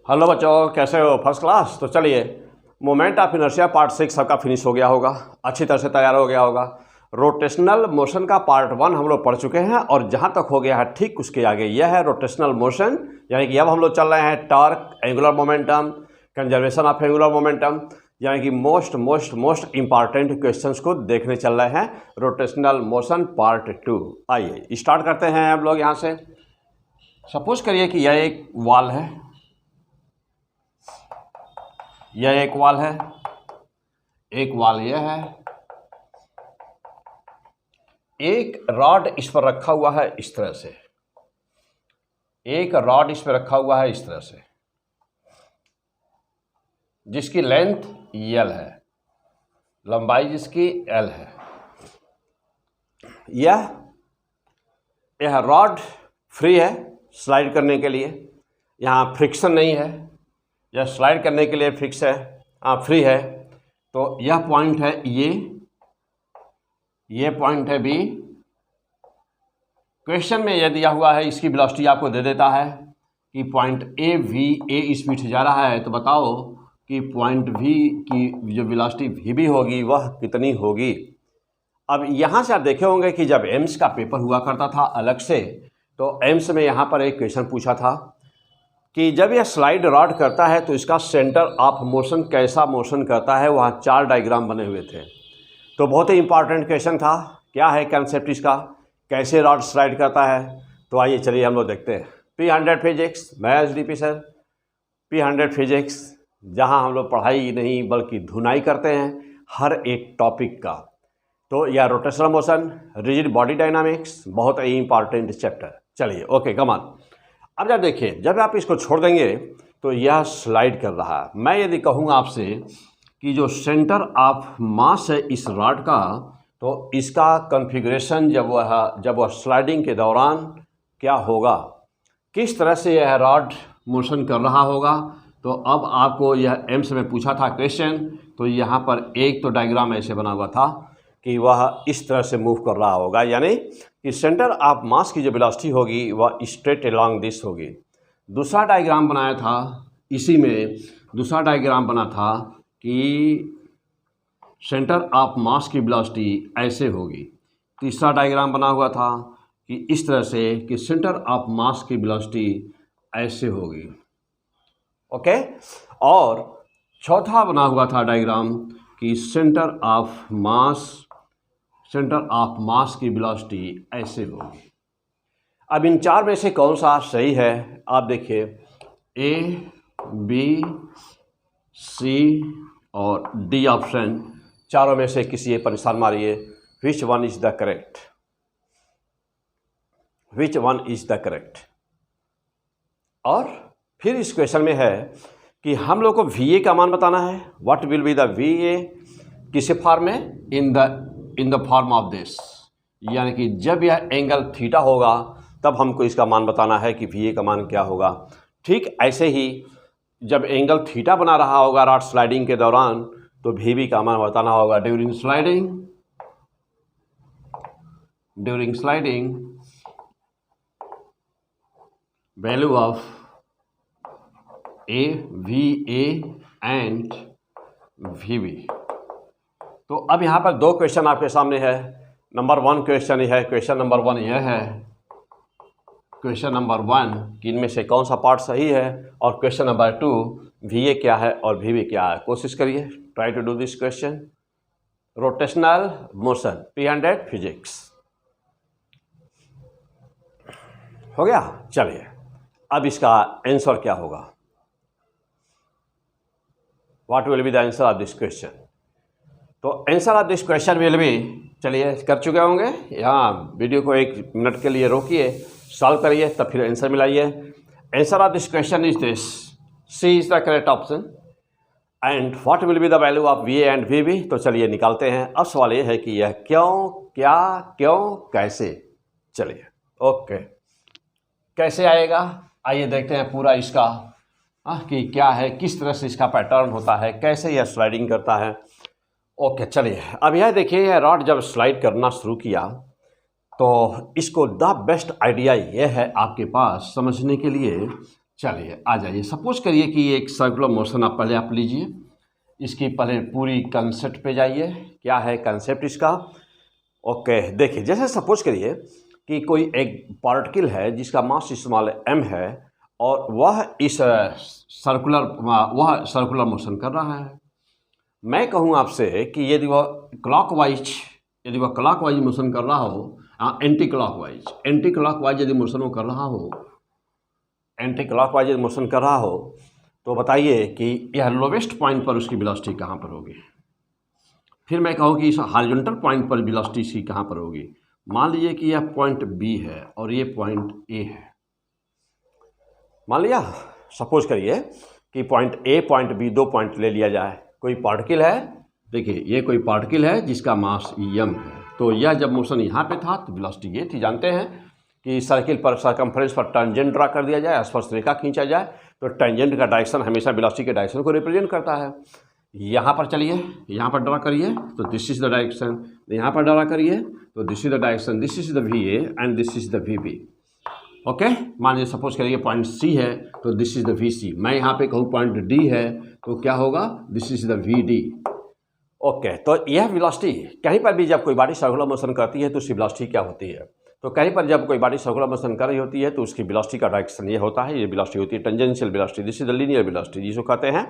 Hello बच्चों, कैसे हो? First class. तो चलिए, मोमेंट ऑफ इनर्शिया पार्ट 6 सबका फिनिश हो गया होगा, अच्छी तरह से तैयार हो गया होगा। रोटेशनल मोशन का पार्ट 1 हम लोग पढ़ चुके हैं और जहाँ तक हो गया है ठीक उसके आगे यह है रोटेशनल मोशन, यानी कि अब हम लोग चल रहे हैं torque, angular momentum, conservation of angular momentum, यानी कि मोस्ट इंपॉर्टेंट क्वेश्चंस को देखने चल रहे हैं। Rotational motion part 2। आइए स्टार्ट करते हैं हम लोग यहाँ से। सपोज करिए कि यह एक वॉल है, यह एक वॉल है, एक वॉल यह है, एक रॉड इस पर रखा हुआ है इस तरह से, एक रॉड इस पर रखा हुआ है इस तरह से, जिसकी लेंथ L है, लंबाई जिसकी L है। यह रॉड फ्री है स्लाइड करने के लिए, यहाँ फ्रिक्शन नहीं है, यह स्लाइड करने के लिए फिक्स है, फ्री है। तो यह पॉइंट है ये पॉइंट है B। क्वेश्चन में यह दिया हुआ है, इसकी वेलोसिटी आपको दे देता है कि पॉइंट A स्पीड से जा रहा है, तो बताओ कि पॉइंट V की जो वेलोसिटी VB होगी वह कितनी होगी। अब यहाँ से आप देखे होंगे कि जब एम्स का पेपर हुआ करता था अलग से, तो एम्स में यहाँ पर एक क्वेश्चन पूछा था कि जब यह स्लाइड रॉड करता है तो इसका सेंटर ऑफ मोशन कैसा मोशन करता है। वहाँ 4 डायग्राम बने हुए थे, तो बहुत ही इंपॉर्टेंट क्वेश्चन था। क्या है कंसेप्ट इसका, कैसे रॉड स्लाइड करता है। तो आइए चलिए हम लोग देखते हैं। P100 फिजिक्स, मैं SDP सर। P100 फिजिक्स, जहाँ हम लोग पढ़ाई नहीं बल्कि धुनाई करते हैं हर एक टॉपिक का। तो यह rotational motion, rigid body dynamics, बहुत ही इंपॉर्टेंट चैप्टर। चलिए ओके कमान। अब जब देखिए, जब आप इसको छोड़ देंगे तो यह स्लाइड कर रहा है। मैं यदि कहूँगा आपसे कि जो सेंटर ऑफ मास है इस रॉड का, तो इसका कॉन्फ़िगरेशन जब वह स्लाइडिंग के दौरान क्या होगा, किस तरह से यह रॉड मोशन कर रहा होगा। तो अब आपको यह एम्स में पूछा था क्वेश्चन, तो यहाँ पर एक तो डायग्राम ऐसे बना हुआ था कि वह इस तरह से मूव कर रहा होगा, यानी कि सेंटर ऑफ मास की जो वेलोसिटी होगी वह स्ट्रेट अलोंग दिस होगी। दूसरा डायग्राम बनाया था, इसी में दूसरा डायग्राम बना था कि सेंटर ऑफ मास की वेलोसिटी ऐसे होगी। तीसरा डायग्राम बना हुआ था कि इस तरह से कि सेंटर ऑफ मास की वेलोसिटी ऐसे होगी। ओके। और चौथा बना हुआ था डायग्राम कि सेंटर ऑफ मास की वेलोसिटी ऐसे होगी। अब इन 4 में से कौन सा सही है, आप देखिए A, B, C और D ऑप्शन, चारों में से किसी एक पर निशान मारिए। Which one is the correct, which one is the correct. और फिर इस क्वेश्चन में है कि हम लोग को VA का मान बताना है। What will be the VA, किसी फॉर्म में, in the form of this, यानी कि जब यह एंगल थीटा होगा तब हमको इसका मान बताना है कि VA का मान क्या होगा। ठीक ऐसे ही जब एंगल थीटा बना रहा होगा रॉड स्लाइडिंग के दौरान, तो VB का मान बताना होगा during sliding value of VA and VB। तो अब यहाँ पर 2 क्वेश्चन आपके सामने है। नंबर 1 क्वेश्चन है, क्वेश्चन नंबर 1 यह है, क्वेश्चन नंबर 1 कि इनमें से कौन सा पार्ट सही है, और क्वेश्चन नंबर 2 VA क्या है और VB क्या है। कोशिश करिए, try to do this question. Rotational motion, P100 physics हो गया। चलिए अब इसका आंसर क्या होगा, what will be the answer of this question. तो answer of this question will be, चलिए कर चुके होंगे, यहाँ वीडियो को 1 मिनट के लिए रोकिए, सॉल्व करिए, तब फिर आंसर मिलाइए। Answer of this question is this, C is the correct option. And what will be the value of VA and VB। तो चलिए निकालते हैं। अब सवाल ये है कि यह क्यों, क्या, क्यों, कैसे। चलिए ओके, कैसे आएगा, आइए देखते हैं पूरा इसका कि क्या है, किस तरह से इसका पैटर्न होता है, कैसे यह स्लाइडिंग करता है। ओके चलिए, अब यह देखिए, यह रॉड जब स्लाइड करना शुरू किया तो इसको द बेस्ट आइडिया ये है आपके पास समझने के लिए चलिए आ जाइए। सपोज करिए कि एक सर्कुलर मोशन आप लीजिए, इसकी पहले पूरी कंसेप्ट पे जाइए, क्या है कंसेप्ट इसका। ओके, देखिए जैसे सपोज करिए कि कोई एक पार्टिकल है जिसका मास स्मॉल m है और वह सर्कुलर मोशन कर रहा है। मैं कहूँ आपसे कि यदि वह क्लॉकवाइज मोशन कर रहा हो, एंटी क्लॉकवाइज यदि मोशन वो कर रहा हो, तो बताइए कि यह लोवेस्ट पॉइंट पर उसकी वेलोसिटी कहाँ पर होगी। फिर मैं कहूँ कि इस हॉरिजॉन्टल पॉइंट पर वेलोसिटी इसकी कहाँ पर होगी। मान लीजिए कि यह पॉइंट बी है और ये पॉइंट ए है। मान लिया, सपोज करिए कि पॉइंट ए पॉइंट बी दो पॉइंट ले लिया जाए। कोई पार्टिकल है, देखिए ये कोई पार्टिकल है जिसका मास m है, तो यह जब मोशन यहाँ पे था तो वेलोसिटी ये थी। जानते हैं कि सर्किल पर सर्कमफ्रेंस पर टेंजेंट ड्रा कर दिया जाए, स्पर्श रेखा खींचा जाए, तो टेंजेंट का डायरेक्शन हमेशा वेलोसिटी के डायरेक्शन को रिप्रेजेंट करता है। यहाँ पर चलिए, यहाँ पर ड्रा करिए तो दिस इज द डायरेक्शन, यहाँ पर ड्रा करिए तो this is the direction, this is the V A and this is the V B. Okay, मान लीजिए सपोज करिए पॉइंट सी है तो this is the V C. मैं यहाँ पे कहूँ पॉइंट डी है तो क्या होगा, this is the V D. Okay, तो यह वेलोसिटी कहीं पर भी जब कोई बॉडी सर्कुलर मोशन करती है तो उसकी वेलोसिटी क्या होती है। तो कहीं पर जब कोई बॉडी सर्कुलर मोशन कर रही होती है तो उसकी वेलोसिटी का डायरेक्शन ये होता है, ये वेलोसिटी होती है tangential velocity. This is the linear velocity, जिसको कहते हैं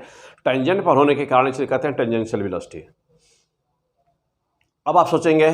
टेंजेंट पर होने के कारण इसे कहते हैं टेंजेंशियल वेलोसिटी। अब आप सोचेंगे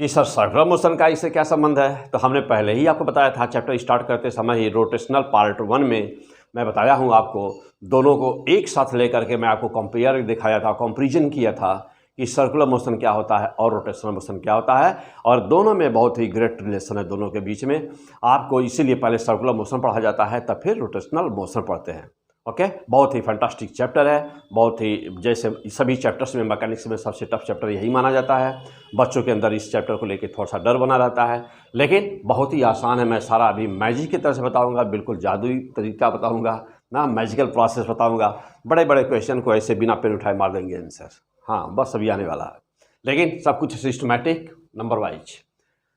कि सर सर्कुलर मोशन का इससे क्या संबंध है। तो हमने पहले ही आपको बताया था, चैप्टर स्टार्ट करते समय ही रोटेशनल पार्ट 1 में मैं बताया हूँ आपको, दोनों को एक साथ लेकर के मैं आपको कंपेयर दिखाया था, कंपैरिजन किया था कि सर्कुलर मोशन क्या होता है और रोटेशनल मोशन क्या होता है, और दोनों में बहुत ही ग्रेट रिलेशन है दोनों के बीच में। आपको इसीलिए पहले सर्कुलर मोशन पढ़ा जाता है तब फिर रोटेशनल मोशन पढ़ते हैं। ओके, बहुत ही फैंटास्टिक चैप्टर है, बहुत ही, जैसे सभी चैप्टर्स में मैकेनिक्स में सबसे टफ चैप्टर यही माना जाता है। बच्चों के अंदर इस चैप्टर को लेकर थोड़ा सा डर बना रहता है, लेकिन बहुत ही आसान है। मैं सारा अभी मैजिक की तरह से बताऊंगा, बिल्कुल जादुई तरीका बताऊंगा ना, मैजिकल प्रोसेस बताऊंगा। बड़े बड़े क्वेश्चन को ऐसे बिना पेन उठाए मार देंगे आंसर। हाँ, बस अभी आने वाला है, लेकिन सब कुछ सिस्टमैटिक नंबर वाइज।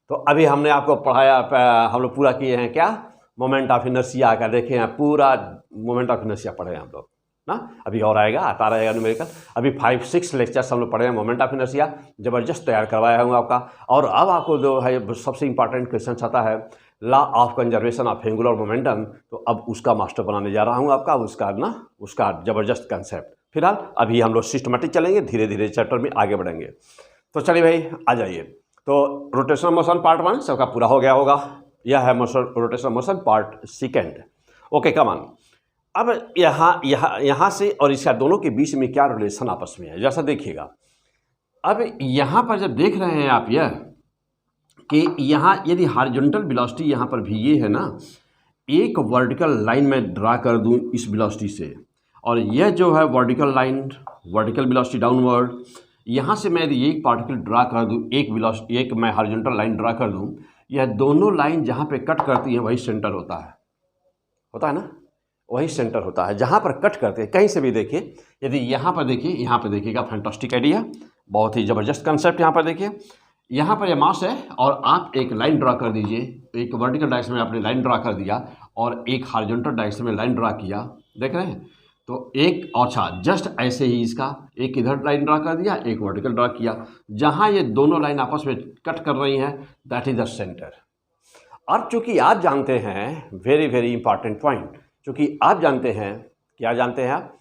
तो अभी हमने आपको पढ़ाया, हम लोग पूरा किए हैं क्या, मोमेंट ऑफ इनर्शिया का देखे हैं, पूरा मोमेंट ऑफ इनर्शिया पढ़े हैं हम लोग ना। अभी और आएगा, आता रहेगा न्यूमेरिकल। अभी 5-6 लेक्चर्स हम लोग पढ़े हैं मोमेंट ऑफ इनर्शिया, ज़बरदस्त तैयार करवाया हूँ आपका। और अब आपको जो है सबसे इंपॉर्टेंट क्वेश्चन आता है, law of conservation of angular momentum, तो अब उसका मास्टर बनाने जा रहा हूँ आपका, उसका ज़बरदस्त कंसेप्ट। फिलहाल अभी हम लोग सिस्टमेटिक चलेंगे, धीरे धीरे चैप्टर में आगे बढ़ेंगे। तो चलिए भाई आ जाइए। तो रोटेशनल मोशन पार्ट 1 सबका पूरा हो गया होगा, यह है motion rotational motion part 2। Okay come on, अब यहाँ से और इसका दोनों के बीच में क्या रिलेशन आपस में है, जैसा देखिएगा। अब यहाँ पर जब देख रहे हैं आप यह कि यहाँ यदि हॉरिजॉन्टल वेलोसिटी यहाँ पर भी ये है ना, एक वर्टिकल लाइन में ड्रा कर दूँ इस वेलोसिटी से, और यह जो है vertical line, vertical velocity downward, यहाँ से मैं यदि एक पार्टिकल ड्रा कर दूँ, एक मैं हॉरिजॉन्टल लाइन ड्रा कर दूँ, यह दोनों लाइन जहाँ पे कट करती है वही सेंटर होता है ना, वही सेंटर होता है जहाँ पर कट करते हैं। कहीं से भी देखिए, यदि यहाँ पर देखिए, यहाँ पर देखिएगा, फैंटास्टिक आइडिया, बहुत ही ज़बरदस्त कंसेप्ट। यहाँ पर देखिए, यहाँ पर यह मास है और आप एक लाइन ड्रा कर दीजिए, एक वर्टिकल डायरेक्शन में आपने लाइन ड्रा कर दिया और एक हॉरिजॉन्टल डायरेक्शन में लाइन ड्रा किया, देख रहे हैं। तो एक, अच्छा जस्ट ऐसे ही इसका एक इधर लाइन ड्रा कर दिया, एक वर्टिकल ड्रा किया, जहाँ ये दोनों लाइन आपस में कट कर रही हैं, दैट इज द सेंटर। और चूंकि आप जानते हैं, वेरी वेरी इंपॉर्टेंट पॉइंट, चूंकि आप जानते हैं, क्या जानते हैं आप,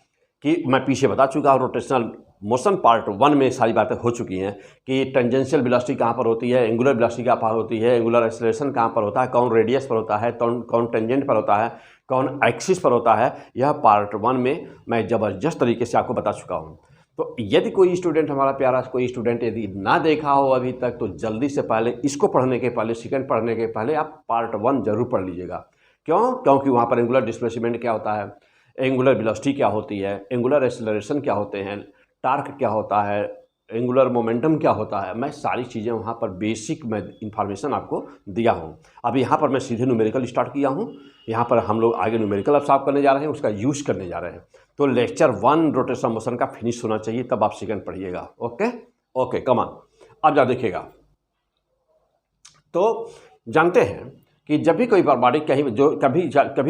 कि मैं पीछे बता चुका हूँ रोटेशनल मोशन पार्ट 1 में सारी बातें हो चुकी हैं कि टेंजेंशियल वेलोसिटी कहाँ पर होती है, एंगुलर वेलोसिटी कहाँ पर होती है, एंगुलर एक्सेलरेशन कहाँ पर होता है, कौन रेडियस पर होता है, कौन टेंजेंट पर होता है, कौन एक्सिस पर होता है। यह पार्ट 1 में मैं ज़बरदस्त तरीके से आपको बता चुका हूँ। तो यदि कोई स्टूडेंट, हमारा प्यारा कोई स्टूडेंट यदि ना देखा हो अभी तक, तो जल्दी से पहले इसको पढ़ने के पहले, सेकंड पढ़ने के पहले आप पार्ट 1 जरूर पढ़ लीजिएगा। क्यों? क्योंकि वहाँ पर एंगुलर डिस्प्लेसमेंट क्या होता है, एंगुलर वेलोसिटी क्या होती है, एंगुलर एक्सेलरेशन क्या होते हैं, टार्क क्या होता है, एंगुलर मोमेंटम क्या होता है, मैं सारी चीज़ें वहाँ पर बेसिक मैं इन्फॉर्मेशन आपको दिया हूँ। अब यहाँ पर मैं सीधे न्यूमेरिकल स्टार्ट किया हूँ, यहाँ पर हम लोग आगे न्यूमेरिकल अब सॉल्व करने जा रहे हैं, उसका यूज़ करने जा रहे हैं। तो लेक्चर 1 रोटेशनल मोशन का फिनिश होना चाहिए, तब आप सेकंड पढ़िएगा। ओके कमान, अब जा देखिएगा। तो जानते हैं कि जब भी कोई बॉडी कभी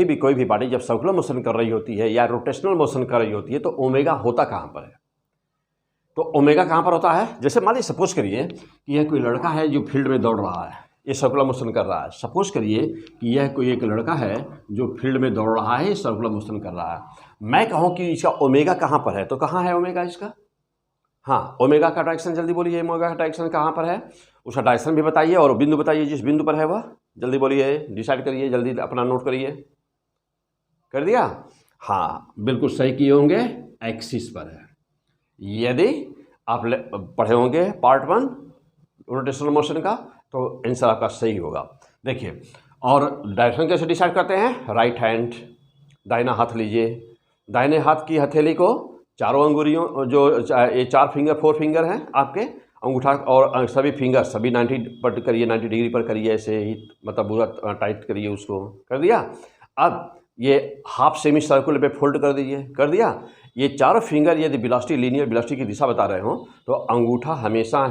भी कोई भी बॉडी जब सर्कुलर मोशन कर रही होती है या रोटेशनल मोशन कर रही होती है तो ओमेगा होता कहाँ पर है? तो ओमेगा कहाँ पर होता है? जैसे मान लीजिए सपोज करिए कि यह कोई लड़का है जो फील्ड में दौड़ रहा है, ये सर्कुलर मोशन कर रहा है। सपोज करिए कि यह कोई एक लड़का है जो फील्ड में दौड़ रहा है, सर्कुलर मोशन कर रहा है। मैं कहूँ कि इसका ओमेगा कहाँ पर है, तो कहाँ है ओमेगा इसका? हाँ, ओमेगा का डायरेक्शन जल्दी बोलिए, ओमेगा का डायरेक्शन कहाँ पर है? उसका डायरेक्शन भी बताइए और बिंदु बताइए जिस बिंदु पर है वह जल्दी बोलिए, डिसाइड करिए, जल्दी अपना नोट करिए। कर दिया? हाँ, बिल्कुल सही किए होंगे, एक्सिस पर है। यदि आप पढ़े होंगे पार्ट 1 रोटेशनल मोशन का तो आंसर आपका सही होगा। देखिए, और डायरेक्शन कैसे डिसाइड करते हैं? राइट हैंड, दाहिना हाथ लीजिए, दाहिने हाथ की हथेली को चारों अंगुलियों जो ये 4 फिंगर हैं आपके अंगूठा और सभी फिंगर सभी 90 पर करिए, 90 डिग्री पर करिए, ऐसे ही मतलब पूरा टाइट करिए उसको। कर दिया? अब ये हाफ सेमी सर्कुलर पे फोल्ड कर दीजिए। कर दिया? ये चारों फिंगर यदि वेलोसिटी, लीनियर वेलोसिटी की दिशा बता रहे हो तो अंगूठा हमेशा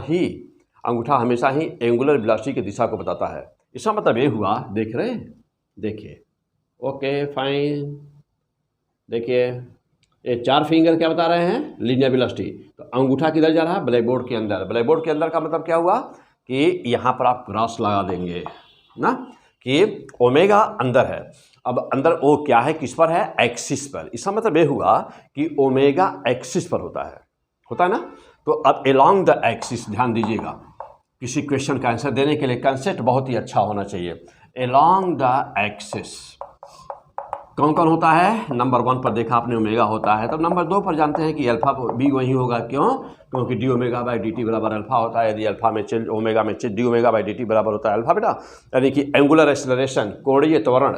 ही एंगुलर वेलोसिटी की दिशा को बताता है। इसका मतलब ये हुआ, देख रहे हैं? देखिए, ओके फाइन। देखिए, ये 4 फिंगर क्या बता रहे हैं? Linear velocity. तो अंगूठा किधर जा रहा है? ब्लैक बोर्ड के अंदर। ब्लैक बोर्ड के अंदर का मतलब क्या हुआ कि यहाँ पर आप क्रॉस लगा देंगे ना कि ओमेगा अंदर है। अब अंदर वो क्या है, किस पर है? एक्सिस पर। इसका मतलब ये हुआ कि ओमेगा एक्सिस पर होता है ना। तो अब एलॉन्ग द एक्सिस, ध्यान दीजिएगा, किसी क्वेश्चन का आंसर देने के लिए कंसेप्ट बहुत ही अच्छा होना चाहिए। एलॉन्ग द एक्सिस कौन कौन होता है? नंबर 1 पर देखा आपने ओमेगा होता है, तब नंबर 2 पर जानते हैं कि अल्फा भी वही होगा। क्यों? क्योंकि D omega by D T बराबर अल्फा होता है। यदि अल्फा में चेंज, ओमेगा में change, D omega by D T बराबर होता है अल्फा बेटा, यानी कि एंगुलर एक्सेलरेशन, कोणीय त्वरण।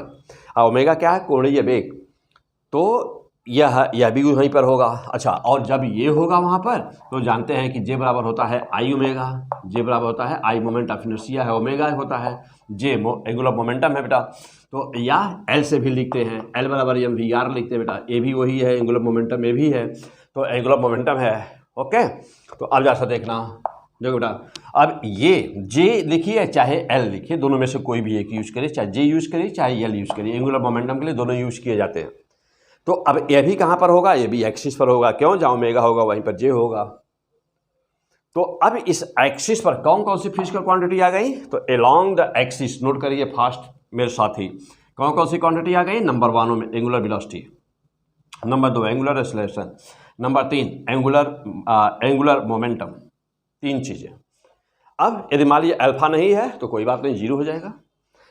ओमेगा क्या है? कोणीय वेग। तो यह भी वहीं पर होगा। अच्छा, और जब ये होगा वहाँ पर तो जानते हैं कि जे बराबर होता है आई ओमेगा। जे बराबर होता है आई मोमेंट ऑफ इनर्शिया है, ओमेगा होता है जे एंगुलर मोमेंटम है बेटा। तो या एल से भी लिखते हैं, एल बराबर एम वी आर लिखते हैं बेटा। ए भी वही है, एंगुलर मोमेंटम ए भी है, तो एंगुलर मोमेंटम है। ओके, तो अब जैसा देखना, देखो बेटा, अब ये जे लिखिए चाहे एल लिखिए, दोनों में से कोई भी एक यूज करिए, चाहे जे यूज करिए चाहे एल यूज करिए, एंगुलर मोमेंटम के लिए दोनों यूज किए जाते हैं। तो अब ये भी कहाँ पर होगा? ये भी एक्सिस पर होगा। क्यों? जहाँ ओमेगा होगा वहीं पर जे होगा। तो अब इस एक्सिस पर कौन कौन सी फिजिकल क्वांटिटी आ गई? तो एलॉन्ग द एक्सिस, नोट करिए फास्ट मेरे साथी, कौन कौन सी क्वांटिटी आ गई? नंबर 1 में angular velocity, number 2 angular acceleration, number 3 angular momentum, 3 चीज़ें। अब यदि मान लीजिए अल्फा नहीं है तो कोई बात नहीं, 0 हो जाएगा।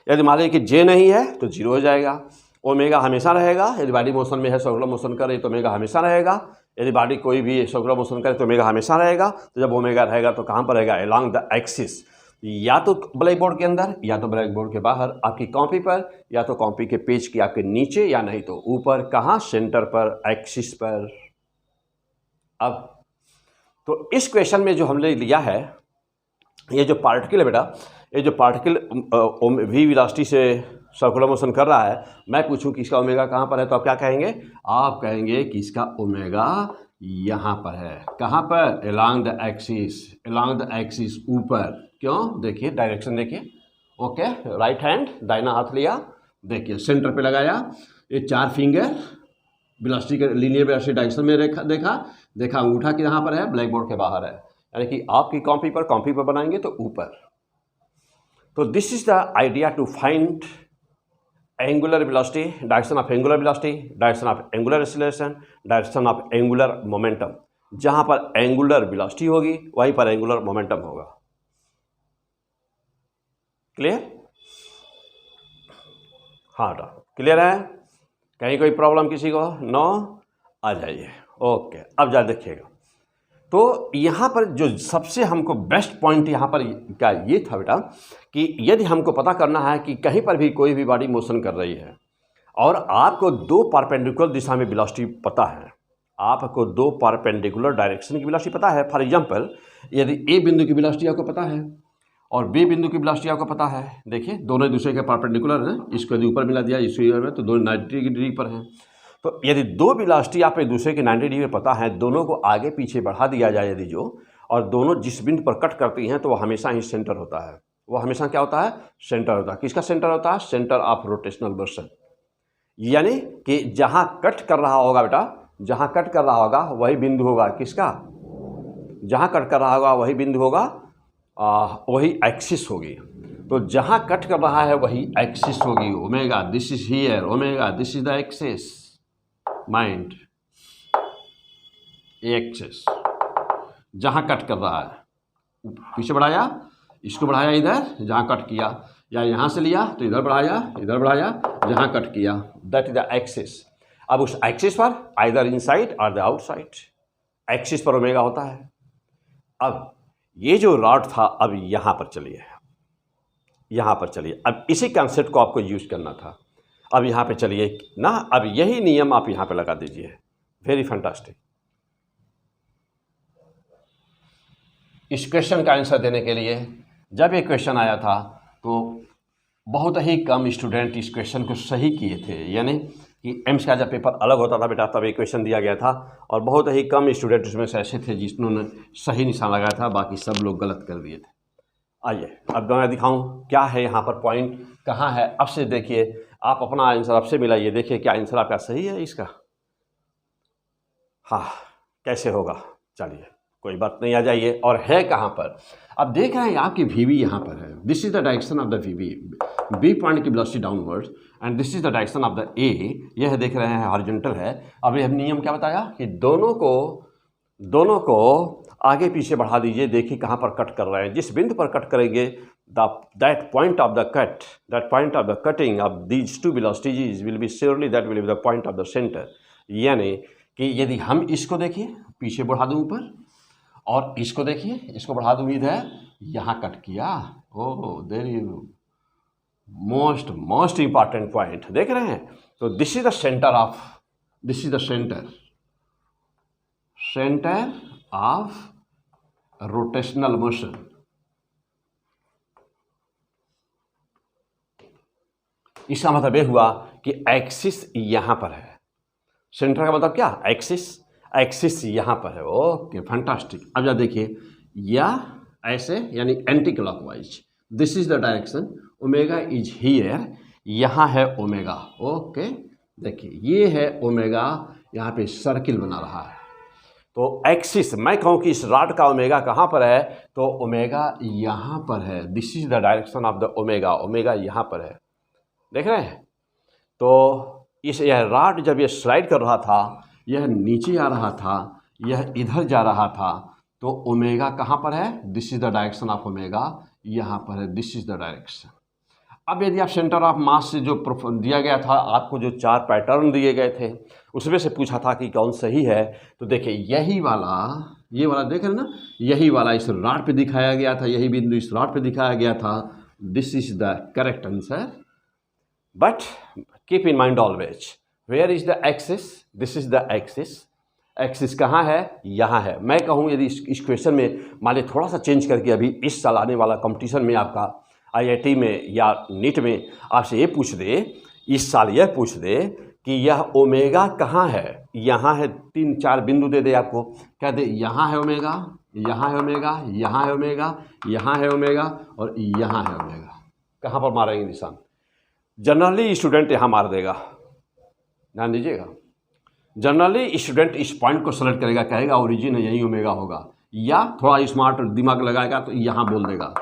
यदि मान लीजिए कि जे नहीं है तो 0 हो जाएगा। ओमेगा हमेशा रहेगा, यदि बॉडी मोशन में है, सर्कुलर मोशन करे तो ओमेगा हमेशा रहेगा। यदि बॉडी कोई भी सर्कुलर मोशन करे तो ओमेगा हमेशा रहेगा। तो जब ओमेगा रहेगा तो कहाँ पर रहेगा? एलॉन्ग द एक्सिस, या तो ब्लैक बोर्ड के अंदर या तो ब्लैक बोर्ड के बाहर, आपकी कॉपी पर या तो कॉपी के पेज के आपके नीचे, या नहीं तो ऊपर। कहाँ? सेंटर पर, एक्सिस पर। अब तो इस क्वेश्चन में जो हमने लिया है, ये जो पार्टिकल है बेटा, ये जो पार्टिकल वी वेलोसिटी से सर्कुलर मोशन कर रहा है, मैं पूछूं कि इसका ओमेगा कहाँ पर है तो आप क्या कहेंगे? आप कहेंगे कि इसका ओमेगा यहाँ पर है। कहाँ पर? Along the axis, along the axis, ऊपर। क्यों? देखिए डायरेक्शन देखिए, ओके, राइट हैंड, दाहिना हाथ लिया, देखिए सेंटर पे लगाया, ये 4 फिंगर वेलोसिटी के लीनियर वेलोसिटी डायरेक्शन में देखा अंगूठा की यहाँ पर है, ब्लैक बोर्ड के बाहर है, यानी कि आपकी कॉपी पर बनाएंगे तो ऊपर। तो this is the idea to find angular velocity, direction of angular velocity, direction of angular acceleration, direction of angular momentum. जहां पर एंगुलर वेलोसिटी होगी वहीं पर एंगुलर मोमेंटम होगा। क्लियर? हाँ बेटा, क्लियर है? कहीं कोई प्रॉब्लम किसी को? नो? आ जाइए। ओके, अब जा देखिएगा। तो यहाँ पर जो सबसे हमको बेस्ट पॉइंट यहाँ पर क्या ये था बेटा कि यदि हमको पता करना है कि कहीं पर भी कोई भी बॉडी मोशन कर रही है और आपको 2 परपेंडिकुलर दिशा में वेलोसिटी पता है, आपको 2 परपेंडिकुलर डायरेक्शन की वेलोसिटी पता है। फॉर एग्जांपल, यदि ए बिंदु की वेलोसिटी आपको पता है और बी बिंदु की वेलोसिटी आपको पता है, देखिए दोनों एक दूसरे के परपेंडिकुलर हैं, इसको यदि ऊपर मिला दिया इसको में तो दोनों 90 डिग्री पर हैं। तो यदि 2 वेलोसिटी आप एक दूसरे के 90 डिग्री पता है, दोनों को आगे पीछे बढ़ा दिया जाए यदि जो, और दोनों जिस बिंदु पर कट करती हैं तो वो हमेशा ही सेंटर होता है। वो हमेशा क्या होता है, सेंटर होता है। किसका सेंटर होता है, सेंटर ऑफ रोटेशनल मोशन। यानी कि जहाँ कट कर रहा होगा बेटा, जहाँ कट कर रहा होगा वही बिंदु होगा किसका, जहाँ कट कर रहा होगा वही बिंदु होगा, वही एक्सिस होगी। तो जहाँ कट कर रहा है वही एक्सिस होगी। Omega this is here, omega this is the axis, mind axis. जहाँ कट कर रहा है पीछे बढ़ाया, इसको बढ़ाया इधर जहाँ कट किया, या यहाँ से लिया तो इधर बढ़ाया जहाँ कट किया, दैट इज द एक्सिस। अब उस एक्सिस पर आइदर इनसाइड और द आउटसाइड, एक्सिस पर ओमेगा होता है। अब ये जो रॉड था, अब यहाँ पर चलिए, यहाँ पर चलिए, अब इसी कॉन्सेप्ट को आपको यूज करना था। अब यहाँ पे चलिए ना, अब यही नियम आप यहाँ पे लगा दीजिए। Very fantastic. इस क्वेश्चन का आंसर देने के लिए जब ये क्वेश्चन आया था तो बहुत ही कम स्टूडेंट इस क्वेश्चन को सही किए थे। यानी कि एम्स का जब पेपर अलग होता था बेटा, तब एक क्वेश्चन दिया गया था और बहुत ही कम स्टूडेंट उसमें से ऐसे थे जिन्होंने सही निशान लगाया था, बाकी सब लोग गलत कर दिए थे। आइए अब मैं दिखाऊं क्या है यहाँ पर, पॉइंट कहाँ है। अब से देखिए, आप अपना आंसर अब से मिलाइए, देखिए क्या आंसर आपका सही है इसका। हाँ, कैसे होगा, चलिए कोई बात नहीं, आ जाइए। और है कहाँ पर, अब देख रहे हैं आपकी वीवी यहाँ पर है। This is the direction of the VV, B point की velocity downwards and this is the direction of the A. यह देख रहे हैं हॉरिजॉन्टल है। अब यह नियम क्या बताया कि दोनों को आगे पीछे बढ़ा दीजिए। देखिए कहाँ पर कट कर रहे हैं, जिस बिंदु पर कट करेंगे that point of the cutting of these two velocities will be surely that will be the point of the centre. यानी कि यदि हम इसको देखिए, पीछे बढ़ा दूँ ऊपर, और इसको देखिए, इसको बढ़ा दूँ इधर, यहाँ कट किया। Oh there you most important point देख रहे हैं। तो this is the centre of rotational motion. इसका मतलब यह हुआ कि एक्सिस यहाँ पर है। सेंटर का मतलब क्या, एक्सिस यहाँ पर है। Okay fantastic. अब जरा देखिए, या ऐसे यानी anti clockwise, this is the direction, omega is here, यहाँ है ओमेगा। ओके देखिए ये है ओमेगा, यहाँ पे सर्किल बना रहा है। तो एक्सिस, मैं कहूँ कि इस रॉड का ओमेगा कहाँ पर है, तो ओमेगा यहाँ पर है। This is the direction of the omega, omega यहाँ पर है, देख रहे हैं। तो यह रॉड जब ये स्लाइड कर रहा था, यह नीचे आ रहा था, यह इधर जा रहा था, तो ओमेगा कहाँ पर है, this is the direction of omega, यहाँ पर है, दिस इज द डायरेक्शन। अब यदि आप सेंटर ऑफ मास से जो दिया गया था, आपको जो 4 पैटर्न दिए गए थे उसमें से पूछा था कि कौन सही है, तो देखिए यही वाला, ये वाला देख रहे हैं ना, यही वाला इस रॉड पे दिखाया गया था, यही बिंदु इस रॉड पे दिखाया गया था। This is the correct answer. But keep in mind always, where is the axis, this is the axis. Axis कहाँ है, यहाँ है। मैं कहूँ यदि इस क्वेश्चन में मान लीजिए थोड़ा सा चेंज करके, अभी इस साल आने वाला कंपटीशन में आपका IIT में या नीट में आपसे ये पूछ दे, इस साल यह पूछ दे कि यह ओमेगा कहाँ है, यहाँ है, 3-4 बिंदु दे दे आपको, कह दे यहाँ है ओमेगा, यहाँ है ओमेगा, यहाँ है ओमेगा, यहाँ है ओमेगा और यहाँ है ओमेगा, कहाँ पर मारेंगे निशान। जनरली स्टूडेंट यहाँ मार देगा, ध्यान दीजिएगा। जनरली स्टूडेंट इस पॉइंट को सेलेक्ट करेगा, कहेगा ओरिजिन है यही ओमेगा होगा, या थोड़ा स्मार्ट दिमाग लगाएगा तो यहाँ बोल देगा,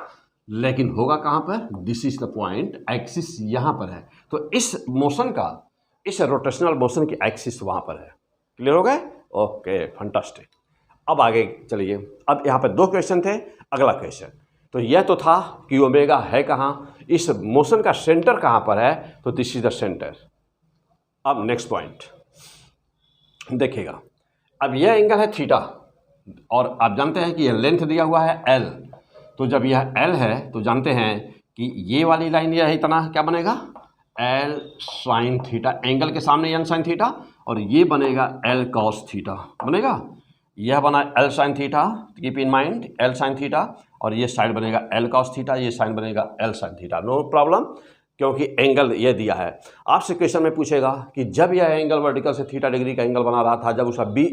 लेकिन होगा कहाँ पर, this is the point, axis यहाँ पर है। तो इस मोशन का, इस रोटेशनल मोशन की एक्सिस वहाँ पर है। क्लियर हो गए, ओके फंटास्टिक। अब आगे चलिए, अब यहाँ पर 2 क्वेश्चन थे, अगला क्वेश्चन। तो यह तो था कि ओमेगा है कहाँ, इस मोशन का सेंटर कहाँ पर है, तो दिस इज द सेंटर। अब नेक्स्ट पॉइंट देखिएगा, अब यह एंगल है थीटा, और आप जानते हैं कि यह लेंथ दिया हुआ है L। तो जब यह L है तो जानते हैं कि ये वाली लाइन यह इतना क्या बनेगा, L साइन थीटा, एंगल के सामने n साइन थीटा, और ये बनेगा L कॉस थीटा बनेगा। यह बना L sine theta, keep in mind L sine theta, और ये साइड बनेगा L कॉस थीटा, ये साइड बनेगा L sine theta. No problem, क्योंकि एंगल ये दिया है। आपसे क्वेश्चन में पूछेगा कि जब यह एंगल वर्टिकल से थीटा डिग्री का एंगल बना रहा था, जब उसका बी